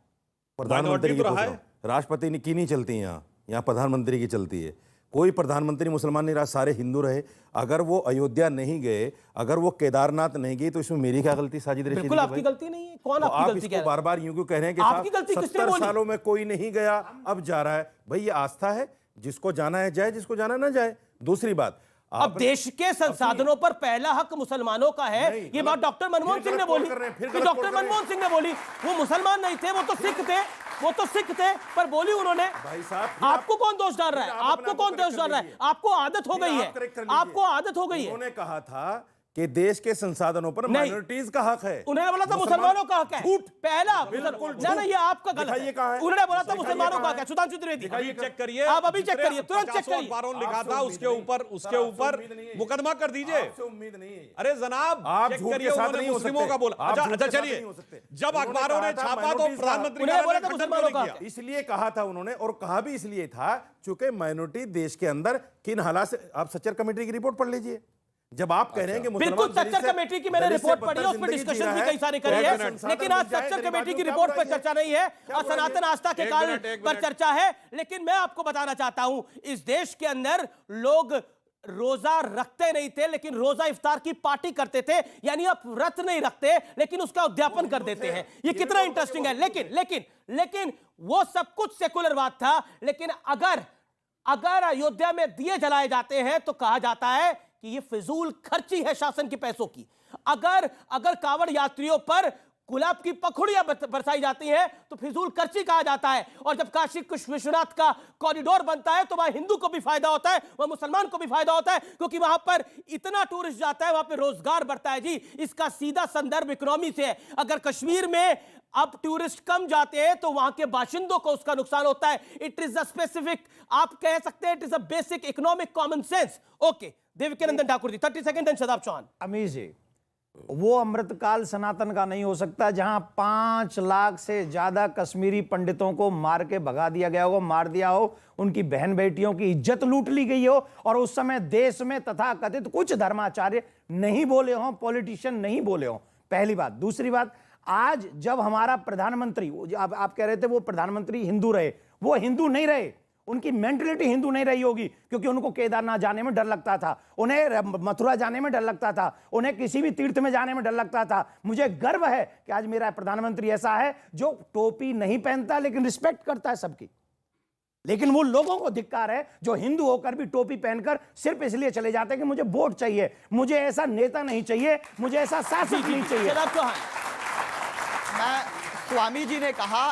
प्रधानमंत्री की रहा है? राष्ट्रपति की नहीं चलती, यहाँ प्रधानमंत्री की चलती है। कोई प्रधानमंत्री मुसलमान नहीं रहा, सारे हिंदू रहे। अगर वो अयोध्या नहीं गए, अगर वो केदारनाथ नहीं गए, तो इसमें मेरी क्या गलती? साजिद रशीदी, बिल्कुल आपकी गलती नहीं है। कौन आपकी गलती कह रहा है? बार बार यूं क्यों कह रहे हैं कि आपकी गलती किसने 70 बोली? सालों में कोई नहीं गया, अब जा रहा है। भाई ये आस्था है, जिसको जाना है जाए, जिसको जाना ना जाए। दूसरी बात, अब देश के संसाधनों पर पहला हक मुसलमानों का है। ये बात डॉक्टर मनमोहन सिंह ने बोली। डॉक्टर मनमोहन सिंह ने बोली, वो मुसलमान नहीं थे, वो तो सिख थे। वो तो सिख थे पर बोली उन्होंने। भाई साहब, आपको कौन दोष डाल रहा है? आपको कौन दोष डाल रहा है? आपको आदत हो गई है, आपको आदत हो गई है। उन्होंने कहा था कि देश के संसाधनों पर माइनॉरिटीज का हक है। उन्होंने बोला था मुसलमानों का हक है। झूठ। पहला बिल्कुल ना ना, ये आपका गलत दिखाइए है। कहाँ है? उन्होंने बोला था दिखाइए मुसलमानों का कहाँ हक है। सुधांशु त्रिवेदी, अभी चेक करिए, आप अभी चेक करिए, तुरंत चेक 50 और करिए। 12 लिखा आपसे था, उम्मीद उसके नहीं है। ऊपर सर, आपसे ऊपर उम्मीद नहीं है। मुकदमा कर दीजिए। आपसे उम्मीद नहीं है। अरे जनाब, आप चेक झूठ करिए, के साथ उन्होंने नहीं हो मुस्लिमों सकते। का बोला। आप अच्छा झूठ अच्छा, के साथ चलिए, नहीं हो सकते। जब उन्होंने अखबारों ने कहा था छापा तो minorities का- प्रधानमंत्री उन्हें बोला था ने मुसलमानों का किया। हक है। इसलिए कहा था उन्होंने, और कहा भी इसलिए था चूंकि माइनॉरिटी देश के अंदर किन हालात से, आप सच्चर कमेटी की रिपोर्ट पढ़ लीजिए। जब आप कह रहे हैं कि बिल्कुल, मुसलमान सच्चर कमेटी की मैंने रिपोर्ट पढ़ी है, उस पर डिस्कशन भी कई सारे करी है, लेकिन आज सच्चर कमेटी की रिपोर्ट पर चर्चा नहीं है और सनातन आस्था के काल पर चर्चा है। लेकिन मैं आपको बताना चाहता हूं, इस देश के अंदर लोग रोजा रखते नहीं थे, लेकिन रोजा इफ्तार की पार्टी करते थे। यानी आप व्रत नहीं रखते लेकिन उसका उद्यापन कर देते हैं। ये कितना इंटरेस्टिंग है। लेकिन वो सब कुछ सेकुलर बात था। लेकिन अगर अयोध्या में दिए जलाए जाते हैं तो कहा जाता है कि ये फिजूल खर्ची है शासन के पैसों की। अगर कांवड़ यात्रियों पर गुलाब की पखुड़ियां बरसाई जाती हैं तो फिजूल खर्ची कहा जाता है। और जब काशी विश्वनाथ का कॉरिडोर बनता है तो वहां हिंदू को भी फायदा होता है, वहां मुसलमान को भी फायदा होता है, क्योंकि वहां पर इतना टूरिस्ट जाता है, वहां पर रोजगार बढ़ता है। जी, इसका सीधा संदर्भ इकोनॉमी से है। अगर कश्मीर में अब टूरिस्ट कम जाते हैं तो वहां के बाशिंदों को उसका नुकसान होता है। इट इज अ स्पेसिफिक, आप कह सकते हैं it is a basic economic common sense. Okay, Devkinandan Thakur ji 30 second, then Shadab Chauhan. Amir ji, वो अमृतकाल सनातन का नहीं हो सकता जहां 5 लाख से ज्यादा कश्मीरी पंडितों को मार के भगा दिया गया हो, मार दिया हो, उनकी बहन बेटियों की इज्जत लूट ली गई हो, और उस समय देश में तथाकथित कुछ धर्माचार्य नहीं बोले हों, पॉलिटिशियन नहीं बोले हों। पहली बात। दूसरी बात, आज जब हमारा प्रधानमंत्री, आप कह रहे थे वो प्रधानमंत्री हिंदू रहे, वो हिंदू नहीं रहे, उनकी मेंटलिटी हिंदू नहीं रही होगी, क्योंकि उनको केदारनाथ जाने में डर लगता था, उन्हें मथुरा जाने में डर लगता था, उन्हें किसी भी तीर्थ में जाने में डर लगता था। मुझे गर्व है कि आज मेरा प्रधानमंत्री ऐसा है जो टोपी नहीं पहनता लेकिन रिस्पेक्ट करता है सबकी। लेकिन वो लोगों को धिक्कार है जो हिंदू होकर भी टोपी पहनकर सिर्फ इसलिए चले जाते हैं कि मुझे वोट चाहिए, मुझे ऐसा नेता नहीं चाहिए, मुझे ऐसा शासक नहीं चाहिए। शदाब चौहान, स्वामी जी ने कहा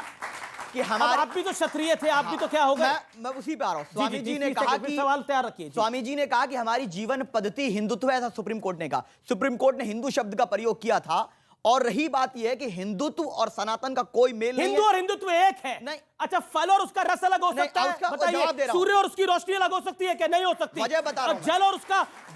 कि हमारे, आप भी तो क्षत्रिय थे, आप भी तो क्या हो गए? मैं उसी पे आ रहा हूं। स्वामी जी ने तीस कहा सेकंड कि, सवाल तैयार रखिए। स्वामी जी ने कहा कि हमारी जीवन पद्धति हिंदुत्व है, ऐसा सुप्रीम कोर्ट ने कहा। सुप्रीम कोर्ट ने हिंदू शब्द का प्रयोग किया था। और रही बात यह है कि हिंदुत्व और सनातन का कोई मेल नहीं है। हिंदू और हिंदुत्व एक है। नहीं। अच्छा, फल और उसका रस अलग हो नहीं, सकता है? उसका बताइए, जवाब दे रहा हूं। सूर्य और उसकी रोशनी अलग हो सकती है क्या? नहीं हो सकती। वजह बता रहा हूं।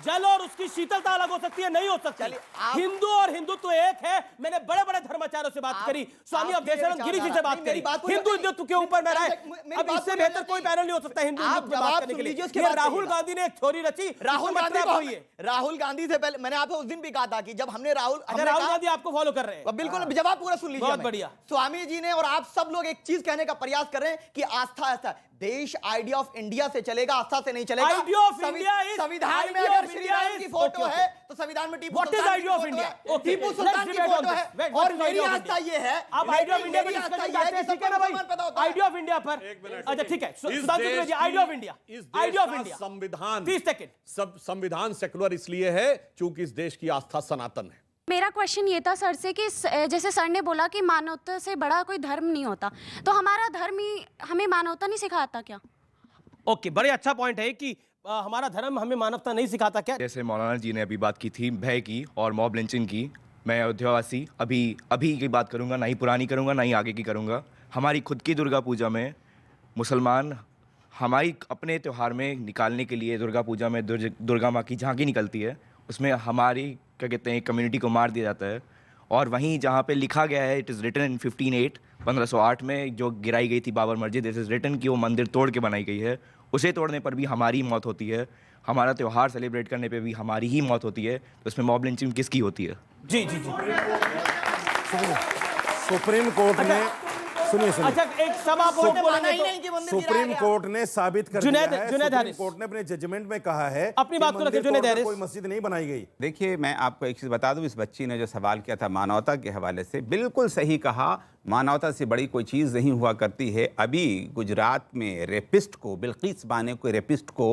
जल और उसकी शीतलता अलग हो सकती है? नहीं हो सकती। चलिए, हिंदू और हिंदुत्व एक है। मैंने बड़े बड़े धर्माचार्यों से बात करी, स्वामी अवधेशानंद गिरी जी से बात करी, हिंदू हिंदुत्व के ऊपर मैं अब इससे बेहतर कोई पैनल नहीं हो सकता हिंदू हिंदुत्व की बात करने के लिए। ये राहुल गांधी ने एक थ्योरी रची। राहुल गांधी से पहले मैंने आपको उस दिन भी कहा था कि जब हमने राहुल गांधी आपको फॉलो कर रहे हैं। बिल्कुल, जवाब पूरा सुन लीजिए। बहुत बढ़िया। स्वामी जी ने और आप सब लोग एक चीज कहने का प्रयास कर रहे हैं कि आस्था देश आइडिया ऑफ इंडिया से चलेगा, आस्था से नहीं चलेगा। आइडिया ऑफ इंडिया इज संविधान में अगर श्री राम की फोटो है तो संविधान में टीपू सुल्तान की फोटो है, टीपू सुल्तान की फोटो है। और मेरी आस्था ये है, आप आइडिया ऑफ इंडिया पर डिस्कशन करते हैं, ठीक है ना भाई? आइडिया ऑफ इंडिया पर, अच्छा ठीक है, Sudhanshu Trivedi, idea of India, idea of India, संविधान 30 सेकंड। संविधान सेकुलर इसलिए है क्योंकि इस देश की आस्था सनातन है। मेरा क्वेश्चन ये था सर से कि जैसे सर ने बोला कि मानवता से बड़ा कोई धर्म नहीं होता, तो हमारा धर्म ही हमें मानवता नहीं सिखाता क्या? ओके, बड़े अच्छा पॉइंट है कि हमारा धर्म हमें मानवता नहीं सिखाता क्या? जैसे मौलाना जी ने अभी बात की थी भय की और मॉब लिंचिंग की, मैं अयोध्यावासी अभी की बात करूंगा, ना ही पुरानी करूंगा, ना ही आगे की करूंगा। हमारी खुद की दुर्गा पूजा में मुसलमान हमारी अपने त्यौहार में निकालने के लिए दुर्गा पूजा में दुर्गा माँ की झांकी निकलती है, उसमें हमारी क्या कहते हैं कम्युनिटी को मार दिया जाता है। और वहीं जहाँ पे लिखा गया है, इट इज़ रिटन इन 1508 में जो गिराई गई थी बाबर मस्जिद, इट इज़ रिटन कि वो मंदिर तोड़ के बनाई गई है, उसे तोड़ने पर भी हमारी मौत होती है, हमारा त्यौहार सेलिब्रेट करने पे भी हमारी ही मौत होती है, तो इसमें मॉब लिंचिंग किसकी होती है? जी जी जी, सुप्रीम कोर्ट ने सुनिए अच्छा एक सभा सुप्रीम कोर्ट ने साबित कर दिया है, सुप्रीम कोर्ट ने अपने जजमेंट में कहा है अपनी बात को रखिए, जुनैद हारिस, कोई मस्जिद नहीं बनाई गई। देखिए, मैं आपको एक चीज बता दूं, इस बच्ची ने जो सवाल किया था मानवता के हवाले से, बिल्कुल सही कहा। मानवता से बड़ी कोई चीज नहीं हुआ करती है। अभी गुजरात में रेपिस्ट को, बिल्किस बानो के रेपिस्ट को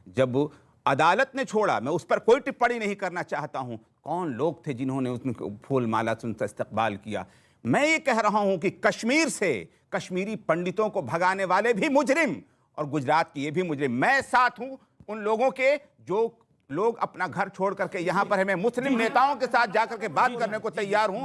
जब अदालत ने छोड़ा, मैं उस पर कोई टिप्पणी नहीं करना चाहता हूं, कौन लोग थे जिन्होंने उसको फूल माला से उनका इस्तकबाल किया। मैं ये कह रहा हूं कि कश्मीर से कश्मीरी पंडितों को भगाने वाले भी मुजरिम और गुजरात के ये भी मुजरिम। मैं साथ हूं उन लोगों के जो लोग अपना घर छोड़ करके यहां पर है। मैं मुस्लिम नेताओं के साथ जाकर के बात करने को तैयार हूं,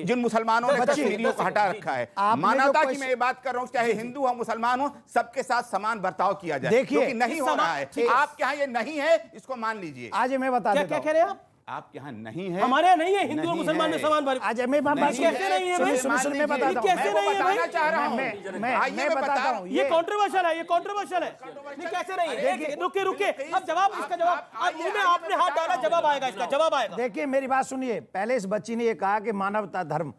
जिन मुसलमानों ने कश्मीरियों को हटा रखा है। मानवता की मैं ये बात कर रहा हूं, चाहे हिंदू हो मुसलमान हो, सबके साथ समान बर्ताव किया जाए। देखिए नहीं हो रहा है, आपके यहाँ ये नहीं है, इसको मान लीजिए। आज मैं बता देता हूं। क्या कह रहे हैं आप? आपके यहाँ नहीं है, हमारे यहाँ नहीं है। हिंदू और मुसलमान में समान बात। आज मैं बात कैसे नहीं है भाई? सुनिए मैं बताता हूं। कैसे नहीं है भाई? चाह रहा हूं मैं बताता हूं। ये कंट्रोवर्शियल है, ये कंट्रोवर्शियल है। नहीं कैसे नहीं है? रुके रुके, अब जवाब, इसका जवाब अब मुंह में आपने हाथ डाला, जवाब आएगा, इसका जवाब आएगा। देखिए मेरी बात सुनिए। पहले इस बच्ची ने ये कहा कि मानवता धर्म,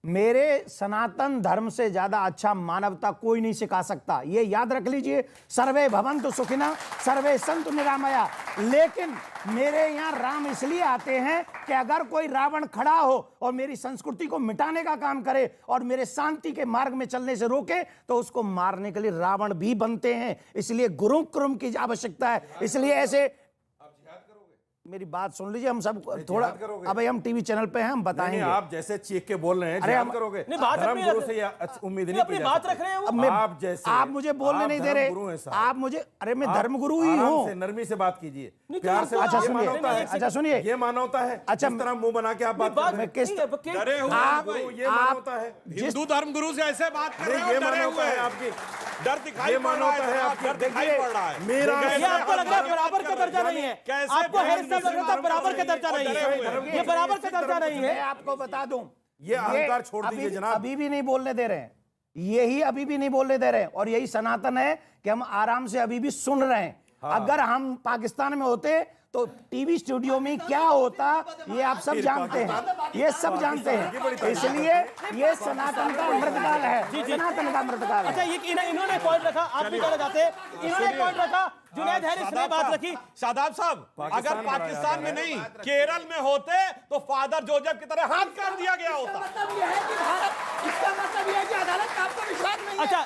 मेरे सनातन धर्म से ज्यादा अच्छा मानवता कोई नहीं सिखा सकता, ये याद रख लीजिए। सर्वे भवन्तु सुखिनः, सर्वे सन्तु निरामया। लेकिन मेरे यहाँ राम इसलिए आते हैं कि अगर कोई रावण खड़ा हो और मेरी संस्कृति को मिटाने का काम करे और मेरे शांति के मार्ग में चलने से रोके, तो उसको मारने के लिए रावण भी बनते हैं। इसलिए गुरु क्रम की आवश्यकता है। इसलिए ऐसे मेरी बात सुन लीजिए, हम सब थोड़ा, अब हम टीवी चैनल पे हैं, हम बताएंगे। आप जैसे चीख के बोल रहे हैं, अरे जिहाद हम करोगे। नहीं, बात धर्म अपनी गुरु से ये उम्मीद नहीं अपनी बात रख रहे हैं वो। आप जैसे, आप मुझे बोलने नहीं दे रहे। आप मुझे, अरे मैं धर्मगुरु ही हूँ। नरमी से बात कीजिए, नहीं, प्यार से। अच्छा ये सुनिए, मानवता है। अच्छा सुनिए, ये मानवता है। अच्छा, जिस तरह मुंह बना के आप बात कर रहे हैं, किस डरे हुए आप- गुरु, ये मानवता है। हिंदू धर्म गुरु से ऐसे बात कर रहे नहीं, हो, ये डरे मानवता हुए है हैं। आपकी। डर दिखाई ये पड़ रहा मानवता है है, आपकी। डर दिखाई पड़ रहा है। मेरा ये आपको लग रहा है बराबर का दर्जा नहीं है? आपको हैरिस साहब लग रहा था बराबर का दर्जा नहीं है? ये बराबर का दर्जा नहीं है। मैं आपको बता दूं, ये अहंकार छोड़ दीजिए जनाब। अभी भी नहीं बोलने दे रहे हैं, यही अभी भी नहीं बोलने दे रहे हैं। और यही सनातन है कि हम आराम से अभी भी सुन रहे हैं। अगर हम पाकिस्तान में होते तो टीवी स्टूडियो में क्या होता, ये आप सब जानते हैं, ये सब जानते हैं। इसलिए ये सनातन का अमृतकाल है, सनातन का अमृतकाल अच्छा, है। ये इन्होंने पॉइंट रखा, आप भी कहना चाहते हैं, इन्होंने पॉइंट रखा, जुनैद हैरिस ने बात रखी। शादाब साहब, अगर पाकिस्तान में नहीं केरल में होते तो फादर जोसेफ की तरह हाथ काट दिया गया होता। अच्छा,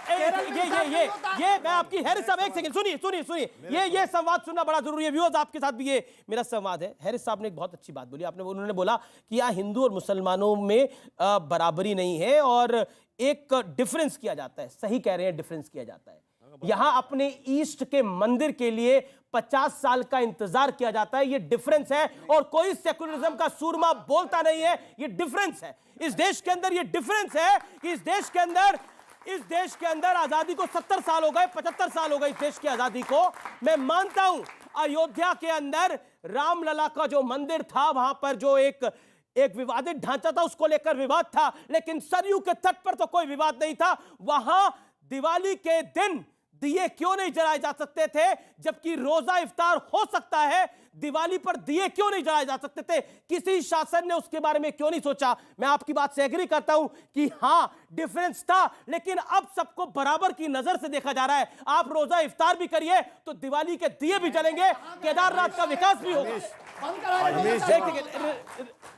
ये मैं आपकी हैरिस साहब, एक सेकंड सुनिए, ये संवाद सुनना बड़ा जरूरी है। व्यूअर्स, आपके साथ भी ये मेरा संवाद है। हैरिस साहब ने एक बहुत अच्छी बात बोली। उन्होंने बोला कि यहाँ हिंदू और मुसलमानों में बराबरी नहीं है और एक डिफरेंस किया जाता है। सही कह रहे हैं, डिफरेंस किया जाता है। यहां अपने ईस्ट के मंदिर के लिए 50 साल का इंतजार किया जाता है। ये डिफरेंस है और कोई सेकुलरिज्म का सूरमा बोलता नहीं है। ये डिफरेंस है इस देश के अंदर। ये डिफरेंस है कि इस देश के अंदर आजादी को 70 साल हो गए, 75 साल हो गए इस देश की आजादी को। मैं मानता हूं अयोध्या के अंदर रामलला का जो मंदिर था, वहां पर जो एक विवादित ढांचा था, उसको लेकर विवाद था, लेकिन सरयू के तट पर तो कोई विवाद नहीं था। वहां दिवाली के दिन दिए क्यों नहीं जलाए जा सकते थे, जबकि रोजा इफ्तार हो सकता है? दिवाली पर दिए क्यों नहीं जलाए जा सकते थे? किसी शासन ने उसके बारे में क्यों नहीं सोचा? मैं आपकी बात से एग्री करता हूं कि हां डिफरेंस था, लेकिन अब सबको बराबर की नजर से देखा जा रहा है। आप रोजा इफ्तार भी करिए तो दिवाली के दिए भी जलेंगे, केदारनाथ का विकास भी होगा।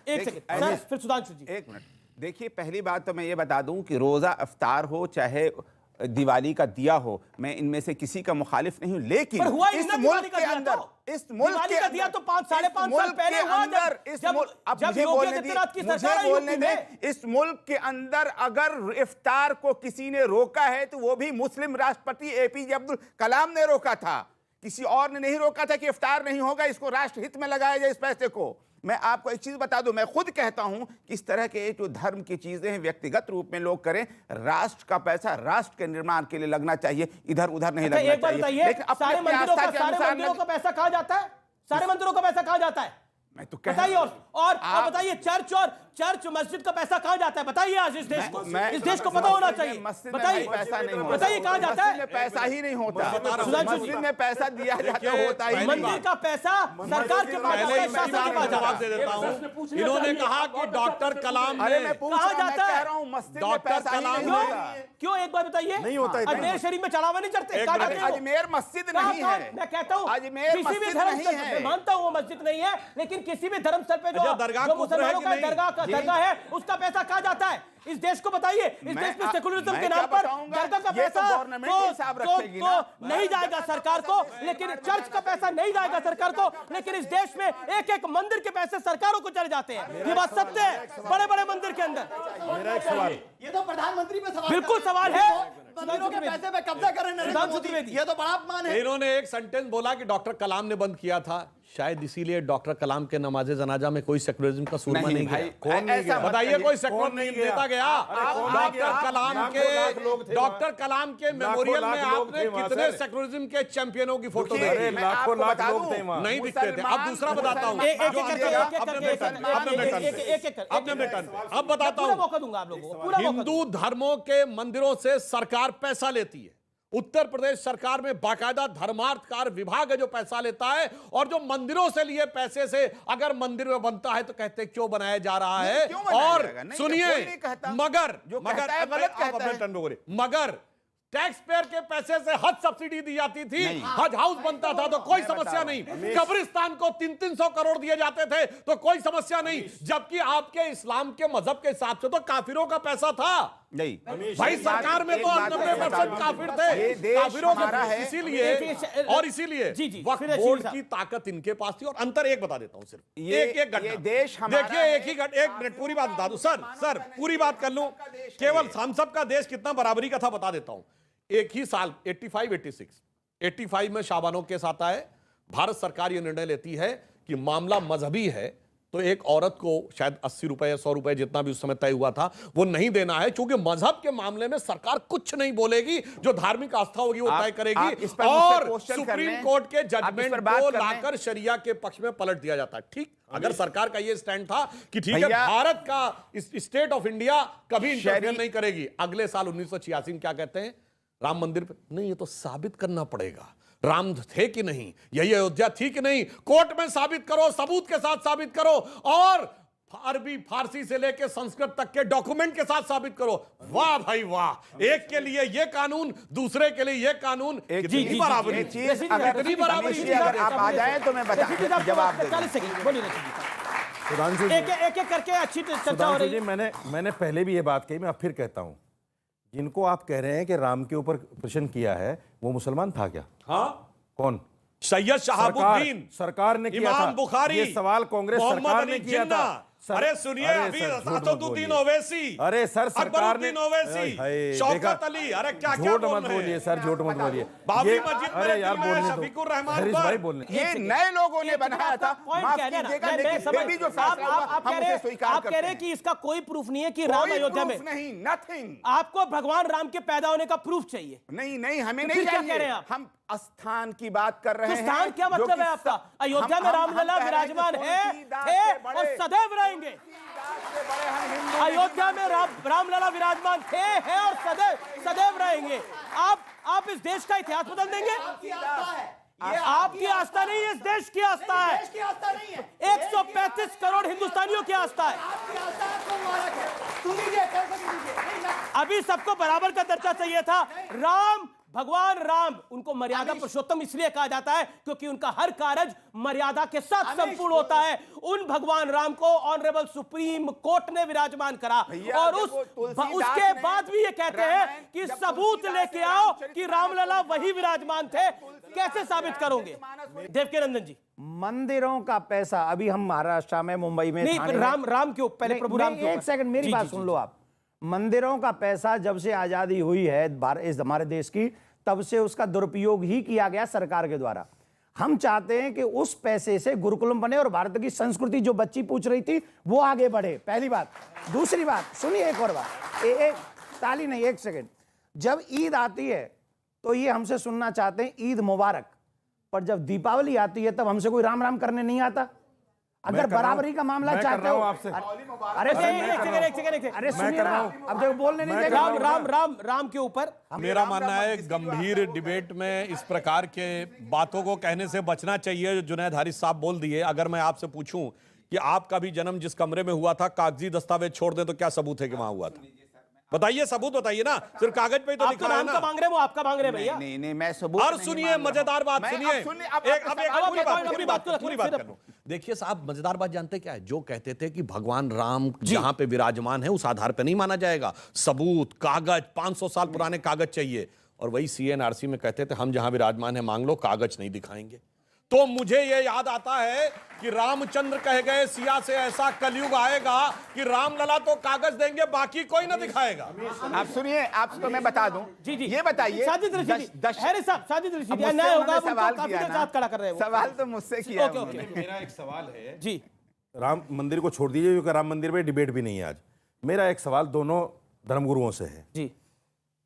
एक सेकंड सर, फिर सुधांशु जी। एक मिनट, देखिए पहली बात तो मैं ये बता दूं कि रोजा इफ्तार हो चाहे दिवाली का दिया हो, मैं इनमें से किसी का मुखालिफ नहीं हूं, लेकिन इस मुल्क के अंदर, इस मुल्क के दिया तो 5-5.5 साल पहले हुआ, इस मुल्क के अंदर अगर इफ्तार को किसी ने रोका है तो वो भी मुस्लिम राष्ट्रपति एपीजे अब्दुल कलाम ने रोका था। किसी और ने नहीं रोका था कि इफ्तार नहीं होगा, इसको राष्ट्र हित में लगाया जाए इस पैसे को। मैं आपको एक चीज बता दूं, मैं खुद कहता हूं कि इस तरह के जो धर्म की चीजें हैं व्यक्तिगत रूप में लोग करें, राष्ट्र का पैसा राष्ट्र के निर्माण के लिए लगना चाहिए, इधर उधर नहीं लगना चाहिए। लेकिन सारे मंदिरों का पैसा कहाँ जाता है? सारे मंदिरों का पैसा कहाँ जाता है? मैं तो बताइए। और बताइए, चर्च मस्जिद का पैसा कहाँ जाता है? बताइए आज इस देश को, इस देश को पता होना चाहिए। बताइए, पैसा नहीं होता, बताइए कहाँ जाता है? पैसा ही नहीं होता, मस्जिद में पैसा दिया जाता होता ही। मंदिर का पैसा सरकार के पास जाता है, शासन के पास जाता है। इन्होंने कहा कि डॉक्टर कलाम अरे मैं कहाँ जाता है? कह रहा हूं मस्जिद में पैसा ही नहीं होता। क्यों? एक बार बताइए। नहीं होता है। अजमेर शरीफ में चढ़ावा नहीं चढ़ते? कहाँ जाते हैं? अजमेर मस्जिद नहीं है। मैं कहता हूँ अजमेर किसी भी मस्जिद धर्म नहीं से, है। मैं मानता हूँ वो मस्जिद नहीं है, लेकिन किसी भी धर्म स्थल पे अच्छा, दरगाह जो कुफर है मुसलमानों कि का नहीं? दरगाह है, उसका पैसा कहाँ जाता है? इस देश को बताइए। इस देश में सेकुलरिज्म के नाम पर दरगाह का पैसा तो नहीं जाएगा सरकार को, लेकिन चर्च का पैसा नहीं जाएगा सरकार को, लेकिन इस देश में एक एक मंदिर के पैसे सरकारों को चले जाते हैं। ये बात सत्य है। बड़े बड़े मंदिर के अंदर मेरा एक सवाल, ये तो प्रधानमंत्री पे सवाल बिल्कुल सवाल है। मंदिरों के पैसे पे कब्जा करें नरेंद्र मोदी, ये तो बड़ा अपमान है। इन्होंने एक सेंटेंस बोला कि डॉक्टर कलाम ने बंद किया था, शायद इसीलिए डॉक्टर कलाम के नमाजे जनाजा में कोई सेकुलरिज्म का सूरमा नहीं गया। कौन नहीं गया? बताइए, कोई सेकुलर नहीं देता गया? डॉक्टर कलाम के मेमोरियल में आपने कितने सेकुलरिज्म के चैंपियनों की फोटो देखी? लाखों लाख लोग थे वहां। नहीं दिखते थे। अब दूसरा बताता हूँ, अब बताता हूँ, मौका दूंगा आप लोगों को, पूरा मौका हिंदू धर्मों के मंदिरों से सरकार पैसा लेती है। उत्तर प्रदेश सरकार में बाकायदा धर्मार्थ कार्य विभाग है जो पैसा लेता है, और जो मंदिरों से लिए पैसे से अगर मंदिर में बनता है तो कहते क्यों बनाया जा रहा है। और सुनिए, मगर टैक्स पेयर के पैसे से हज सब्सिडी दी जाती थी, हज हाउस बनता था तो कोई समस्या नहीं, कब्रिस्तान को 300-300 करोड़ दिए जाते थे तो कोई समस्या नहीं, जबकि आपके इस्लाम के मजहब के हिसाब से तो काफिरों का पैसा था। नहीं भाई सरकार में तो 90% काफिर थे, काफिरों के, इसीलिए वक्फ बोर्ड की ताकत इनके पास थी। और अंतर एक बता देता हूं, सिर्फ एक घटना देश देखिए, एक मिनट पूरी बात बता दूं सर पूरी बात कर लूं, केवल हम सब का देश कितना बराबरी का था बता देता हूं। एक ही साल 85 में शाबानो केस आता है, भारत सरकार यह निर्णय लेती है कि मामला मजहबी है तो एक औरत को शायद 80 रुपए या 100 रुपए जितना भी उस समय तय हुआ था वो नहीं देना है, क्योंकि मजहब के मामले में सरकार कुछ नहीं बोलेगी, जो धार्मिक आस्था होगी वो तय करेगी, और सुप्रीम कोर्ट के जजमेंट को लाकर शरिया के पक्ष में पलट दिया जाता है। ठीक, अगर सरकार का ये स्टैंड था कि ठीक है भारत का स्टेट ऑफ इंडिया कभी इंटरफेयर नहीं करेगी। अगले साल 1986 में क्या कहते हैं, राम मंदिर पे नहीं, ये तो साबित करना पड़ेगा राम थे कि नहीं, यही अयोध्या थी कि नहीं, कोर्ट में साबित करो, सबूत के साथ साबित करो, और अरबी फारसी से लेकर संस्कृत तक के डॉक्यूमेंट के साथ साबित करो। वाह भाई वाह, एक के लिए ये कानून, दूसरे के लिए ये कानून, कितनी बराबरी, कितनी बराबरी। अगर आप आ जाए तो मैं बता जवाब एक करके अच्छी चर्चा हो रही है। मैंने पहले भी ये बात कही, मैं अब फिर कहता हूं, जिनको आप कह रहे हैं कि राम के ऊपर प्रश्न किया है वो मुसलमान था क्या? हाँ, कौन? सैयद शहाबुद्दीन, सरकार ने किया था। इमाम बुखारी, ये सवाल कांग्रेस सरकार ने किया था। अरे सुनिए, अभी असदुद्दीन ओवैसी, अरे सर सरकार ने, ओवैसी, शौकत अली, अरे क्या झूठ मत बोलिए सर, झूठ मत बोलिए। बाबरी मस्जिद में, अरे यार बोलने दो, शफीकुर रहमान हरीश भाई बोलने। ये नए लोगों ने बनाया था, माफ कीजिएगा, लेकिन फिर भी जो फैसला हुआ हम उसे स्वीकार आप कह रहे हैं कि इसका कोई प्रूफ नहीं है कि राम अयोध्या में नहीं, नथिंग। आपको भगवान राम के पैदा होने का प्रूफ चाहिए। नहीं हमें नहीं फिर क्या कह रहे चाहिए, हैं आप? हम स्थान की बात कर रहे हैं। स्थान क्या मतलब है आपका? अयोध्या में रामलला विराजमान है, थे और सदैव रहेंगे। अयोध्या में रामलला विराजमान थे, हैं और सदैव रहेंगे। आप इस देश का इतिहास बदल देंगे? आपकी आस्था नहीं है, इस देश की आस्था है। 135 करोड़ हिंदुस्तानियों की आस्था है। अभी सबको बराबर का दर्जा चाहिए था। राम, भगवान राम, उनको मर्यादा पुरुषोत्तम इसलिए कहा जाता है क्योंकि उनका हर कार्य मर्यादा के साथ संपूर्ण होता है। उन भगवान राम को ऑनरेबल सुप्रीम कोर्ट ने विराजमान करा, और उसके बाद भी ये कहते हैं कि सबूत लेके आओ कि रामलला वही विराजमान थे। कैसे साबित करोगे देवकी नंदन जी? मंदिरों का पैसा, अभी हम महाराष्ट्र में, मुंबई में नहीं, राम क्यों, पहले प्रभु राम क्यों? एक सेकंड मेरी बात सुन लो आप। मंदिरों का पैसा जब से आजादी हुई है इस हमारे देश की, तब से उसका दुरुपयोग ही किया गया सरकार के द्वारा। हम चाहते हैं कि उस पैसे से गुरुकुलम बने और भारत की संस्कृति, जो बच्ची पूछ रही थी, वो आगे बढ़े। पहली बात। दूसरी बात सुनिए, एक और बात, एक ताली नहीं, एक सेकंड। जब ईद आती है तो ये हमसे सुनना चाहते हैं ईद मुबारक, पर जब दीपावली आती है तब हमसे कोई राम राम करने नहीं आता। अगर बराबरी का मामला चाहते हो आपसे, अरे सुनिए, अब देखो बोलने नहीं देगा। राम के ऊपर मेरा मानना है गंभीर डिबेट में इस प्रकार के बातों को कहने से बचना चाहिए जो जुनैद हारिस साहब बोल दिए। अगर मैं आपसे पूछूं कि आपका भी जन्म जिस कमरे में हुआ था, कागजी दस्तावेज छोड़ दें तो क्या सबूत है कि वहां हुआ था? बताइए, सबूत बताइए ना, सिर्फ कागज पे ही तो आपका लिखा है नाम ना। का मांग रहे हैं, वो आपका मांग रहे हैं भैया। नहीं नहीं, मैं सबूत और नहीं सुनिए, मांग रहा हूं। मजेदार बात मैं- सुनिए। अब सुनिए, अब एक आपका पूरी सवाल- बात कर लो। देखिए साहब, मजेदार बात जानते क्या है? जो कहते थे कि भगवान राम जहां पे विराजमान है उस आधार पे नहीं माना जाएगा, सबूत, कागज, 500 साल पुराने कागज चाहिए। और वही सीएनआरसी में कहते थे हम जहां विराजमान है मांग लो, कागज नहीं दिखाएंगे। तो मुझे यह याद आता है कि रामचंद्र कह गए सिया से ऐसा कलयुग आएगा कि रामलला तो कागज देंगे, बाकी कोई ना दिखाएगा। आप सुनिए, आपको मैं बता दूं। जी जी, ये बताइए, साजिद रशीदी, हैरिस साहब, साजिद अब रशीदी, मुझसे अन्याय होगा, उन्होंने वो सवाल काफी किया देर ना। साथ खड़ा कर रहे हैं वो। सवाल तो मुझसे किया ओके, उन्होंने। ओके। मेरा एक सवाल है, जी, राम मंदिर को छोड़ दीजिए क्योंकि राम मंदिर पे डिबेट भी नहीं है आज। मेरा एक सवाल दोनों धर्मगुरुओं से है। जी,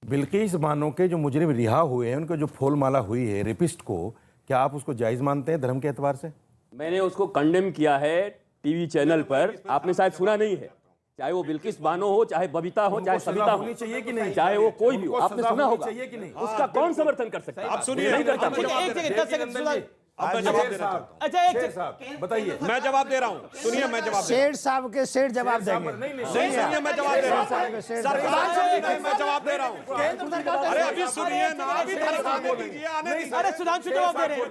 बिल्किस बानो के जो मुजरिम रिहा हुए हैं, उनको जो फूलमाला हुई है रेपिस्ट को, क्या आप उसको जायज मानते हैं धर्म के एतबार से? मैंने उसको कंडेम किया है टीवी चैनल पर, आपने शायद सुना नहीं है। चाहे वो बिल्किस बानो हो, चाहे बबीता हो, चाहे सविता हो, चाहिए कि नहीं? चाहे वो कोई भी हो, उनको आपने सजा सुना होनी होगा। चाहिए कि नहीं? उसका कौन समर्थन कर सकता है? आप सुनिए, नहीं करता। एक सेकंड, 10 सेकंड सुना। अब मैं जवाब देना चाहता हूं। अच्छा, एक साहब बताइए। मैं जवाब दे रहा हूं, सुनिए, मैं जवाब दे रहा हूं। सेठ साहब के सेठ जवाब देंगे। नहीं सुनिए, मैं जवाब दे रहा हूं। सरकार से नहीं, मैं जवाब दे रहा हूं। अरे अभी सुनिए ना, अभी धर्म दीजिए, आने दीजिए। अरे सुधांशु जवाब दे रहे हैं।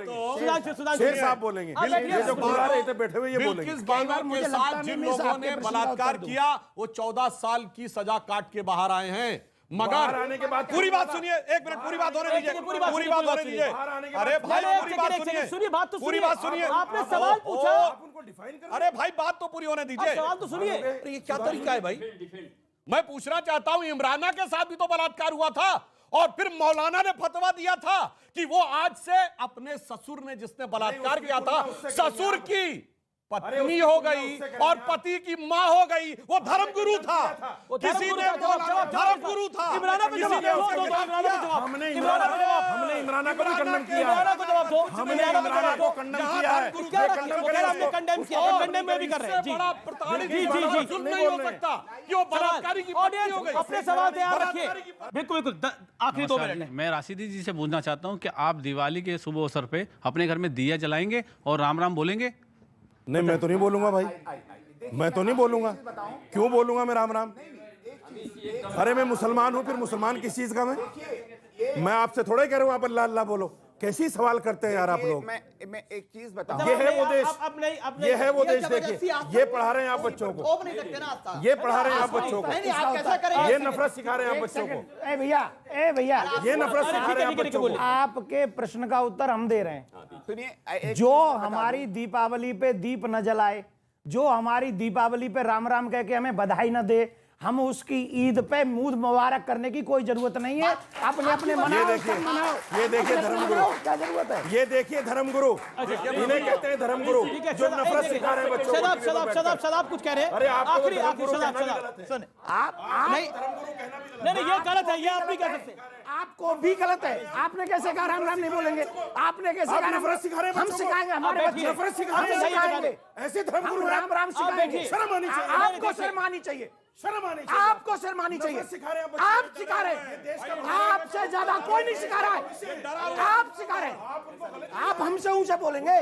सुधांशु शेर साहब बोलेंगे, ये जो बुला रहे थे बैठे हुए, ये बोलेंगे। बिल्किस बानो के साथ जिन लोगों ने बलात्कार किया वो 14 साल की सजा काट के बाहर आए हैं। मगर आने के बाद पूरी बात सुनिए, एक मिनट, पूरी बात होने दीजिए, पूरी बात होने दीजिए। अरे भाई पूरी बात सुनिए, सुनिए, बात तो पूरी बात सुनिए। आपने सवाल पूछा, अरे भाई बात तो पूरी होने दीजिए। सवाल तो सुनिए। अरे ये क्या तरीका है भाई? मैं पूछना चाहता हूं, इमराना के साथ भी तो बलात्कार हुआ था और फिर मौलाना ने फतवा दिया था कि वो आज से अपने ससुर ने जिसने बलात्कार किया था, ससुर की पत्नी हो गई और पति की मां हो गई, वो धर्मगुरु था। किसी ने धर्मगुरु था। इमराना पे जवाब दो, इमराना पे जवाब। हमने इमराना को भी कंडेम किया है। इमराना को जवाब दो। हमने इमराना को कंडेम किया है। हमने कंडेम किया, कंडेम में भी कर रहे हैं। जी, बड़ा प्रताड़ित, जी, जी, जी, जुल्म नहीं हो सकता कि वो बलात्कारी की पत्नी हो गई। अपने सवाल तैयार रखिए। बिल्कुल बिल्कुल, आखिरी 2 मिनट है। मैं राशिदी जी से पूछना चाहता हूं कि आप दिवाली के शुभ अवसर पे अपने घर में दिया जलाएंगे और राम राम बोलेंगे? नहीं, मैं तो नहीं बोलूंगा भाई, मैं तो नहीं बोलूंगा। क्यों बोलूंगा मैं राम राम? अरे मैं मुसलमान हूं, फिर मुसलमान किस चीज का? मैं आपसे थोड़ा ही कह रहा हूं आप अल्लाह अल्लाह बोलो। कैसी सवाल करते हैं यार आप लोग? मैं एक चीज बताऊं। ये है वो देश, अब ये है वो देश। देखिए, ये पढ़ा रहे हैं आप बच्चों को, ये पढ़ा रहे हैं आप बच्चों को, ये नफरत सिखा रहे हैं आप बच्चों को, ए भैया, ये नफरत सिखा रहे हैं आप बच्चों को। आपके प्रश्न का उत्तर हम दे रहे हैं। सुनिए, जो हमारी दीपावली पे दीप न जलाए, जो हमारी दीपावली पे राम राम कह के हमें बधाई न दे, हम उसकी ईद पे मूद मुबारक करने की कोई जरूरत नहीं है। अपने अपने मनाओ, ये देखिए धर्मगुरु, क्या जरूरत है? ये देखिए धर्मगुरु, इन्हें कहते हैं धर्मगुरु, जो नफरत सिखा रहे हैं बच्चों को। शदाब कुछ कह रहे हैं। अरे आपको आखिरी धर्मगुरु शदाब कहना भी गलत है। सुन, नहीं, ये गलत है, ये आप नहीं कह सकते। आपको भी गलत है। आपने कैसे कहा राम राम नहीं बोलेंगे? आपने कैसे कहा? नफरत सिखा रहे हैं हम बच्चों को। सिखाएंगे, हमारे बच्चे नफरत सिखा रहे हम हैं। सिखाएंगे। ऐसे हम धर्मगुरु राम राम सिखाएंगे। शर्म आनी चाहिए। आपको शर्म आनी चाहिए। शर्म आनी चाहिए। आपको शर्म आनी चाहिए। नफरत सिखा रहे हैं बच्चों आप को। सिखा रहे हैं। आपसे ज्यादा कोई नहीं सिखा रहा है। आप सिखा रहे हैं। आप हमसे ऊंचा बोलेंगे,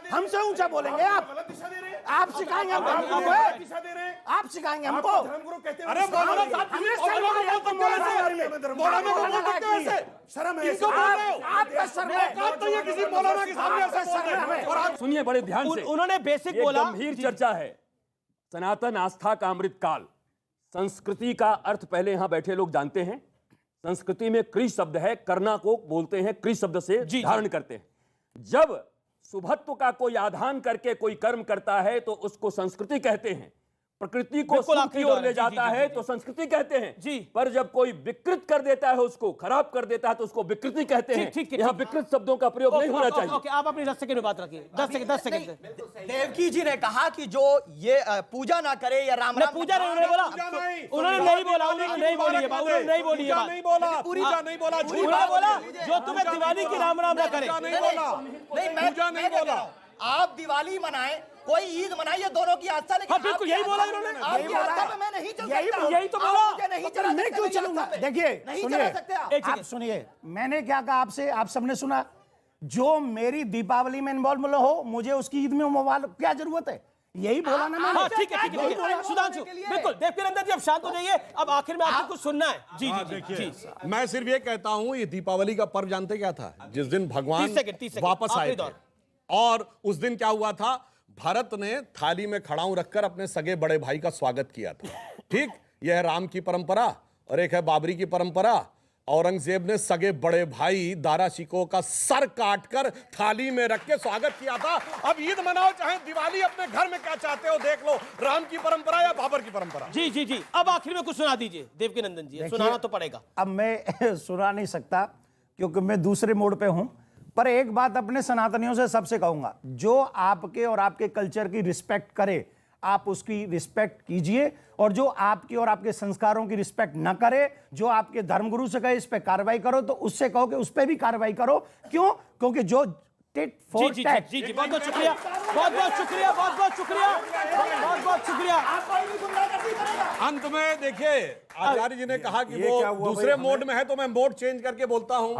हमसे ऊंचा बोलेंगे। आप सिखाएंगे हमको। आप सिखाएंगे हमको। अरे हमने शर्म आपको शर्म है। आपका शर्म है। तो ये किसी मौलाना के सामने ऐसे बोल रहे हैं। और आप सुनिए बड़े ध्यान से, उन्होंने बेसिक ये बोला। गंभीर चर्चा है। सनातन आस्था का अमृत काल, संस्कृति का अर्थ पहले यहां बैठे लोग जानते हैं। संस्कृति में क्रि शब्द है, करना को बोलते हैं, क्रि शब्द से धारण करते हैं। जब सुभत्व का कोई आधान करके कोई कर्म करता है तो उसको संस्कृति कहते हैं। प्रकृति को बिल्कुल सुख आखिरी की ओर दौर ले है। जी, जाता जी, है जी, तो संस्कृति कहते हैं। जी। पर जब कोई विकृत कर देता है, उसको खराब कर देता है तो उसको विकृति कहते हैं। ठीक है, यहाँ ठीक। विकृत शब्दों का प्रयोग नहीं होना चाहिए। ओके, आप अपनी 10 सेकंड में बात रखिए। 10 सेकंड। देवकी जी ने कहा कि जो ये पूजा ना करे या राम राम पूजा नहीं, उन्होंने बोला, उन्होंने नहीं बोला, उन्होंने नहीं बोली है बात, उन्होंने नहीं बोली है बात। नहीं बोला, पूजा नहीं बोला, झूठ उन्होंने बोला जो तुम्हें दिवाली की राम राम ना करे। नहीं बोला, पूजा नहीं बोला। आप दिवाली मनाएं, कोई ईद मनाए, ये दोनों की आस्था। लेकिन हाँ, बिल्कुल यही बोला इन्होंने। आपकी आस्था पे मैं नहीं चल सकता। यही तो बोला। आप मुझे नहीं चला मैं क्यों चलूंगा? देखिए, नहीं सुनिए, चला सकते आप। एक आप सेकंड। सुनिए, मैंने क्या कहा आपसे, आप सबने सुना। जो मेरी दीपावली में इन्वॉल्व हो, मुझे उसकी ईद में मुबारक क्या जरूरत है? यही बोला ना मैंने। हाँ ठीक है सुधांशु, बिल्कुल देवकीनंदन जी अब शांत हो जाइए, अब आखिर में आपको कुछ सुनना है। जी जी जी, मैं सिर्फ ये कहता हूं, ये दीपावली का पर्व जानते क्या था? जिस दिन भगवान 30 सेकंड, वापस आए आखिरी थे, दौर। और उस दिन क्या हुआ था, भरत ने थाली में खड़ाऊ रखकर अपने सगे बड़े भाई का स्वागत किया था। ठीक, यह है राम की परंपरा, और एक है बाबरी की परंपरा। औरंगजेब ने सगे बड़े भाई दारा शिकोह का सर काटकर थाली में रख के स्वागत किया था। अब ईद मनाओ चाहे दिवाली, अपने घर में क्या चाहते हो देख लो, राम की परंपरा या बाबर की परंपरा। जी जी जी, अब आखिर में कुछ सुना दीजिए देवकीनंदन जी, सुनाना तो पड़ेगा। अब मैं सुना नहीं सकता क्योंकि मैं दूसरे मोड पे हूं, पर एक बात अपने सनातनियों से सबसे कहूंगा, जो आपके और आपके कल्चर की रिस्पेक्ट करे आप उसकी रिस्पेक्ट कीजिए, और जो आपकी और आपके संस्कारों की रिस्पेक्ट ना करे, जो आपके धर्मगुरु से कहे इस पे कार्रवाई करो, तो उससे कहो कि उस पे भी कार्रवाई करो। क्यों? क्योंकि जो टिट फॉर टैट। जी जी, बहुत बहुत शुक्रिया, बहुत बहुत शुक्रिया, बहुत बहुत शुक्रिया, बहुत बहुत शुक्रिया। अंत में देखिए, आचार्य जी ने कहा कि वो दूसरे मोड में है, तो मैं मोड चेंज करके बोलता हूं।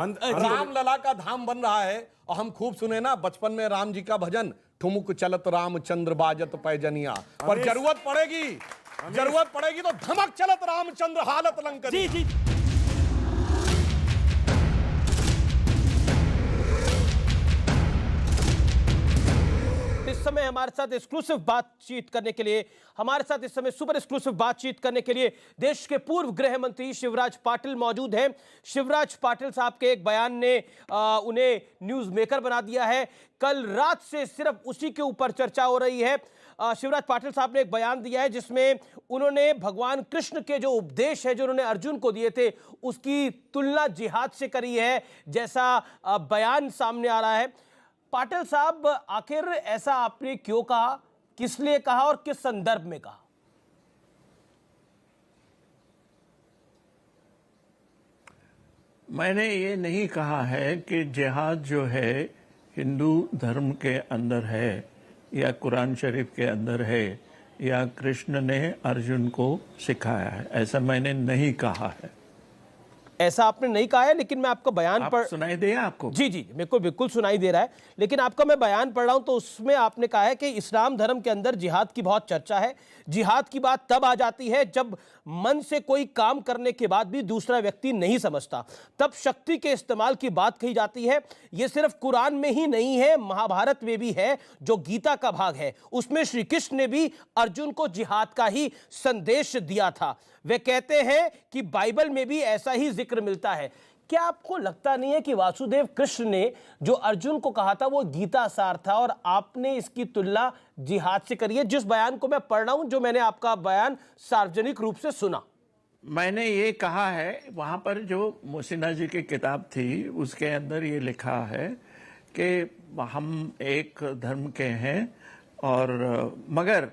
राम लला का धाम बन रहा है, और हम खूब सुने ना बचपन में राम जी का भजन, ठुमुक चलत रामचंद्र बाजत पैजनिया, पर जरूरत पड़ेगी तो धमक चलत रामचंद्र हालत लंकनी। जी जी, इस समय हमारे साथ एक्सक्लूसिव बातचीत करने के लिए, हमारे साथ इस समय सुपर एक्सक्लूसिव बातचीत करने के लिए देश के पूर्व गृह मंत्री शिवराज पाटिल मौजूद हैं। शिवराज पाटिल साहब के एक बयान ने उन्हें न्यूज मेकर बना दिया है। कल रात से सिर्फ उसी के ऊपर चर्चा हो रही है। शिवराज पाटिल साहब ने एक बयान दिया है जिसमें उन्होंने भगवान कृष्ण के जो उपदेश है जो उन्होंने अर्जुन को दिए थे उसकी तुलना जिहाद से करी है, जैसा बयान सामने आ रहा है। पाटिल साहब, आखिर ऐसा आपने क्यों कहा, किस लिए कहा और किस संदर्भ में कहा? मैंने ये नहीं कहा है कि जिहाद जो है हिंदू धर्म के अंदर है, या कुरान शरीफ के अंदर है, या कृष्ण ने अर्जुन को सिखाया है, ऐसा मैंने नहीं कहा है। ऐसा आपने नहीं कहा है, लेकिन मैं आपका बयान पढ़, सुनाई दे आपको? जी जी, मेरे को बिल्कुल सुनाई दे रहा है, लेकिन आपका मैं बयान पढ़ रहा हूं तो उसमें आपने कहा है कि इस्लाम धर्म के अंदर जिहाद की बहुत चर्चा है। जिहाद की बात तब आ जाती है जब मन से कोई काम करने के बाद भी दूसरा व्यक्ति नहीं समझता, तब शक्ति के इस्तेमाल की बात कही जाती है। यह सिर्फ कुरान में ही नहीं है, महाभारत में भी है, जो गीता का भाग है उसमें श्री कृष्ण ने भी अर्जुन को जिहाद का ही संदेश दिया था। वे कहते हैं कि बाइबल में भी ऐसा ही जिक्र मिलता है। क्या आपको लगता नहीं है कि वासुदेव कृष्ण ने जो अर्जुन को कहा था वो गीता सार था, और आपने इसकी तुलना जिहाद से करी है? जिस बयान को मैं पढ़ रहा हूं, जो मैंने आपका बयान सार्वजनिक रूप से सुना, मैंने ये कहा है, वहां पर जो मोहसिना जी की किताब थी उसके अंदर ये लिखा है कि हम एक धर्म के हैं, और मगर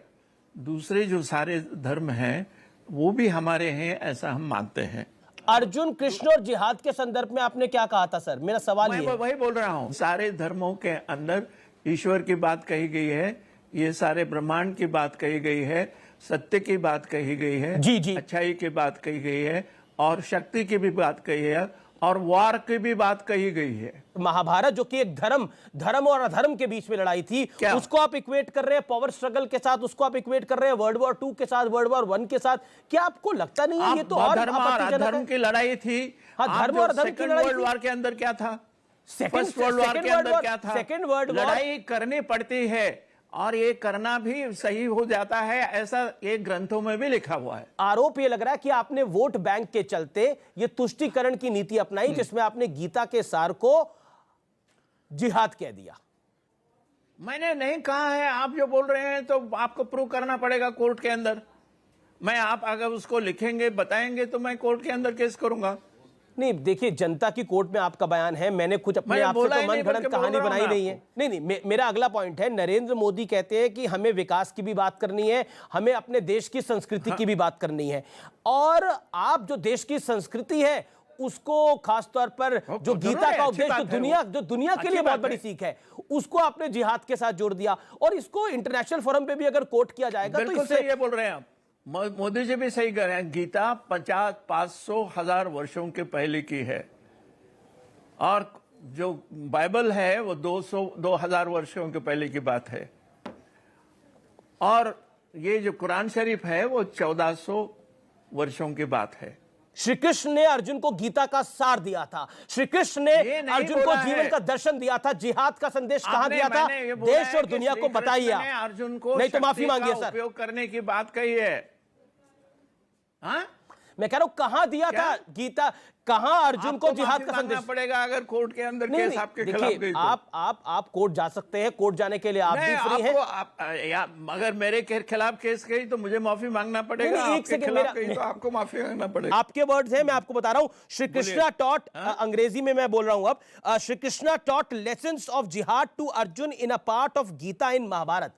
दूसरे जो सारे धर्म हैं वो भी हमारे हैं, ऐसा हम मानते हैं। अर्जुन, कृष्ण और जिहाद के संदर्भ में आपने क्या कहा था सर? मेरा सवाल ये है। मैं वही बोल रहा हूँ, सारे धर्मों के अंदर ईश्वर की बात कही गई है, ये सारे ब्रह्मांड की बात कही गई है, सत्य की बात कही गई है, जी जी, अच्छाई की बात कही गई है, और शक्ति की भी बात कही है, और वार की भी बात कही गई है। महाभारत जो कि एक धर्म और अधर्म के बीच में लड़ाई थी, उसको आप इक्वेट कर रहे हैं पावर स्ट्रगल के साथ, उसको आप इक्वेट कर रहे हैं वर्ल्ड वॉर 2 के साथ, वर्ल्ड वॉर 1 के साथ। क्या आपको लगता नहीं है ये तो और धर्म की लड़ाई थी? हाँ, धर्म और अधर्म की लड़ाई। वर्ल्ड वॉर के अंदर क्या था? फर्स्ट वर्ल्ड वॉर के अंदर क्या था? Second world war. लड़ाई करनी पड़ती है, और ये करना भी सही हो जाता है, ऐसा एक ग्रंथों में भी लिखा हुआ है। आरोप ये लग रहा है कि आपने वोट बैंक के चलते ये तुष्टीकरण की नीति अपनाई, जिसमें आपने गीता के सार को जिहाद कह दिया। मैंने नहीं कहा है, आप जो बोल रहे हैं तो आपको प्रूव करना पड़ेगा कोर्ट के अंदर। आप अगर उसको लिखेंगे, बताएंगे, तो मैं कोर्ट के अंदर केस करूंगा। नहीं, देखिए, जनता की कोर्ट में आपका बयान है, मैंने कुछ अपने आप से तो मन गढ़ंत कहानी बनाई नहीं है। नहीं, मेरा अगला पॉइंट है, नरेंद्र मोदी कहते हैं कि हमें विकास की भी बात करनी है, हमें अपने देश की संस्कृति की भी बात करनी है, और आप जो देश की संस्कृति है उसको खासतौर पर जो गीता का उपदेश जो दुनिया के लिए बहुत बड़ी सीख है, उसको आपने जिहाद के साथ जोड़ दिया, और इसको इंटरनेशनल फोरम पे भी अगर कोट किया जाएगा तो इससे ये बोल रहे हैं आप। मोदी जी भी सही कर रहे हैं, गीता 500,000 वर्षों के पहले की है, और जो बाइबल है वो 200-2000 वर्षों के पहले की बात है। और ये जो कुरान शरीफ है वो 1400 वर्षों की बात है। श्री कृष्ण ने अर्जुन को गीता का सार दिया था। श्री कृष्ण ने अर्जुन को जीवन का दर्शन दिया था। जिहाद का संदेश कहां दिया था? देश और दुनिया को बताइए। अर्जुन को नहीं तो माफी मांगिए सर। उपयोग करने की बात कही है। हाँ, मैं कह रहा हूं कहां दिया था गीता, कहां अर्जुन को जिहाद का संदेश पड़ेगा अगर कोर्ट के अंदर केस आपके खिलाफ गई तो। आप कोर्ट जा सकते हैं, कोर्ट जाने के लिए आप भी फ्री हैं। अगर मेरे खिलाफ केस गई तो मुझे माफी मांगना पड़ेगा। आपके खिलाफ गई तो आपको माफी मांगना पड़ेगा। आपके वर्ड्स हैं, मैं आपको बता रहा हूं। श्री कृष्णा टॉट, अंग्रेजी में मैं बोल रहा हूं अब, Shri Krishna taught lessons of जिहाद to Arjun in a part of Gita in Mahabharata.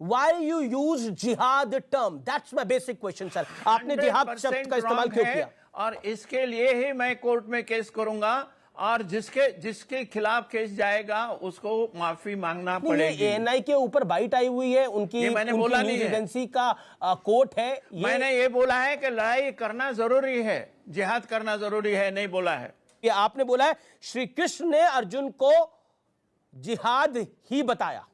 Why you use jihad term? That's my basic question, sir. आपने जिहाद शब्द का इस्तेमाल क्यों किया? और इसके लिए ही मैं कोर्ट में केस करूंगा और जिसके खिलाफ केस जाएगा उसको माफी मांगना पड़ेगी। एएनआई के ऊपर बाइट आई हुई है, उनकी न्यूज एजेंसी का कोर्ट है। मैंने ये बोला है कि लड़ाई करना जरूरी है, जिहाद करना जरूरी है, नहीं बोला है। ये आपने बोला है श्री कृष्ण ने अर्जुन को जिहाद ही बताया।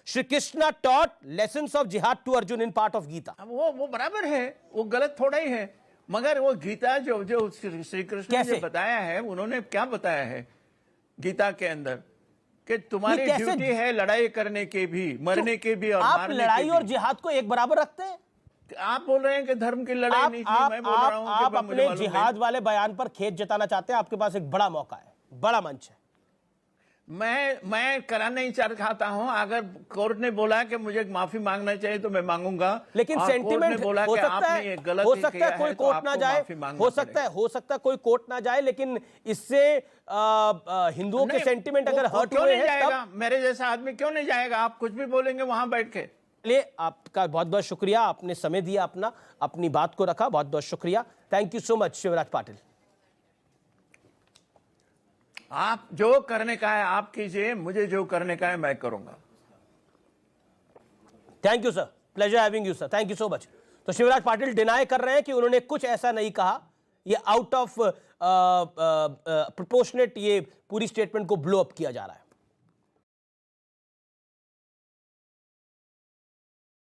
Shri Krishna taught lessons of जिहाद to Arjun in part of Gita. वो बराबर है, वो गलत थोड़ा ही है। मगर वो गीता जो श्री कृष्ण ने बताया है, उन्होंने क्या बताया है गीता के अंदर कि तुम्हारी ड्यूटी है लड़ाई करने की भी, मरने की भी और आप लड़ाई और जिहाद को एक बराबर रखते हैं? आप बोल रहे हैं कि धर्म की लड़ाई नहीं थी, मैं बोल रहा हूं कि आप अपने जिहाद वाले बयान पर खेद जताना चाहते हैं। आपके पास एक बड़ा मौका है, बड़ा मंच है। मैं कराना नहीं चाहता हूं। अगर कोर्ट ने बोला कि मुझे माफी मांगना चाहिए तो मैं मांगूंगा, लेकिन सेंटिमेंट बोला हो कि सकता आपने ये गलत हो सकता है कोई कोर्ट ना जाए, हो सकता है कोई कोर्ट ना जाए, लेकिन इससे हिंदुओं के सेंटिमेंट अगर हर्ट हुए हैं तब मेरे जैसा आदमी क्यों नहीं जाएगा? आप कुछ भी बोलेंगे वहां बैठ के। लिए आपका बहुत बहुत शुक्रिया, आपने समय दिया, अपनी बात को रखा, बहुत बहुत शुक्रिया। Thank you so much Shivraj Patil. आप जो करने का है आप कीजिए, मुझे जो करने का है मैं करूंगा। Thank you sir, pleasure having you sir, thank you so much. तो शिवराज पाटिल डिनाई कर रहे हैं कि उन्होंने कुछ ऐसा नहीं कहा। ये आउट ऑफ प्रोपोर्शनेट ये पूरी स्टेटमेंट को ब्लो अप किया जा रहा है।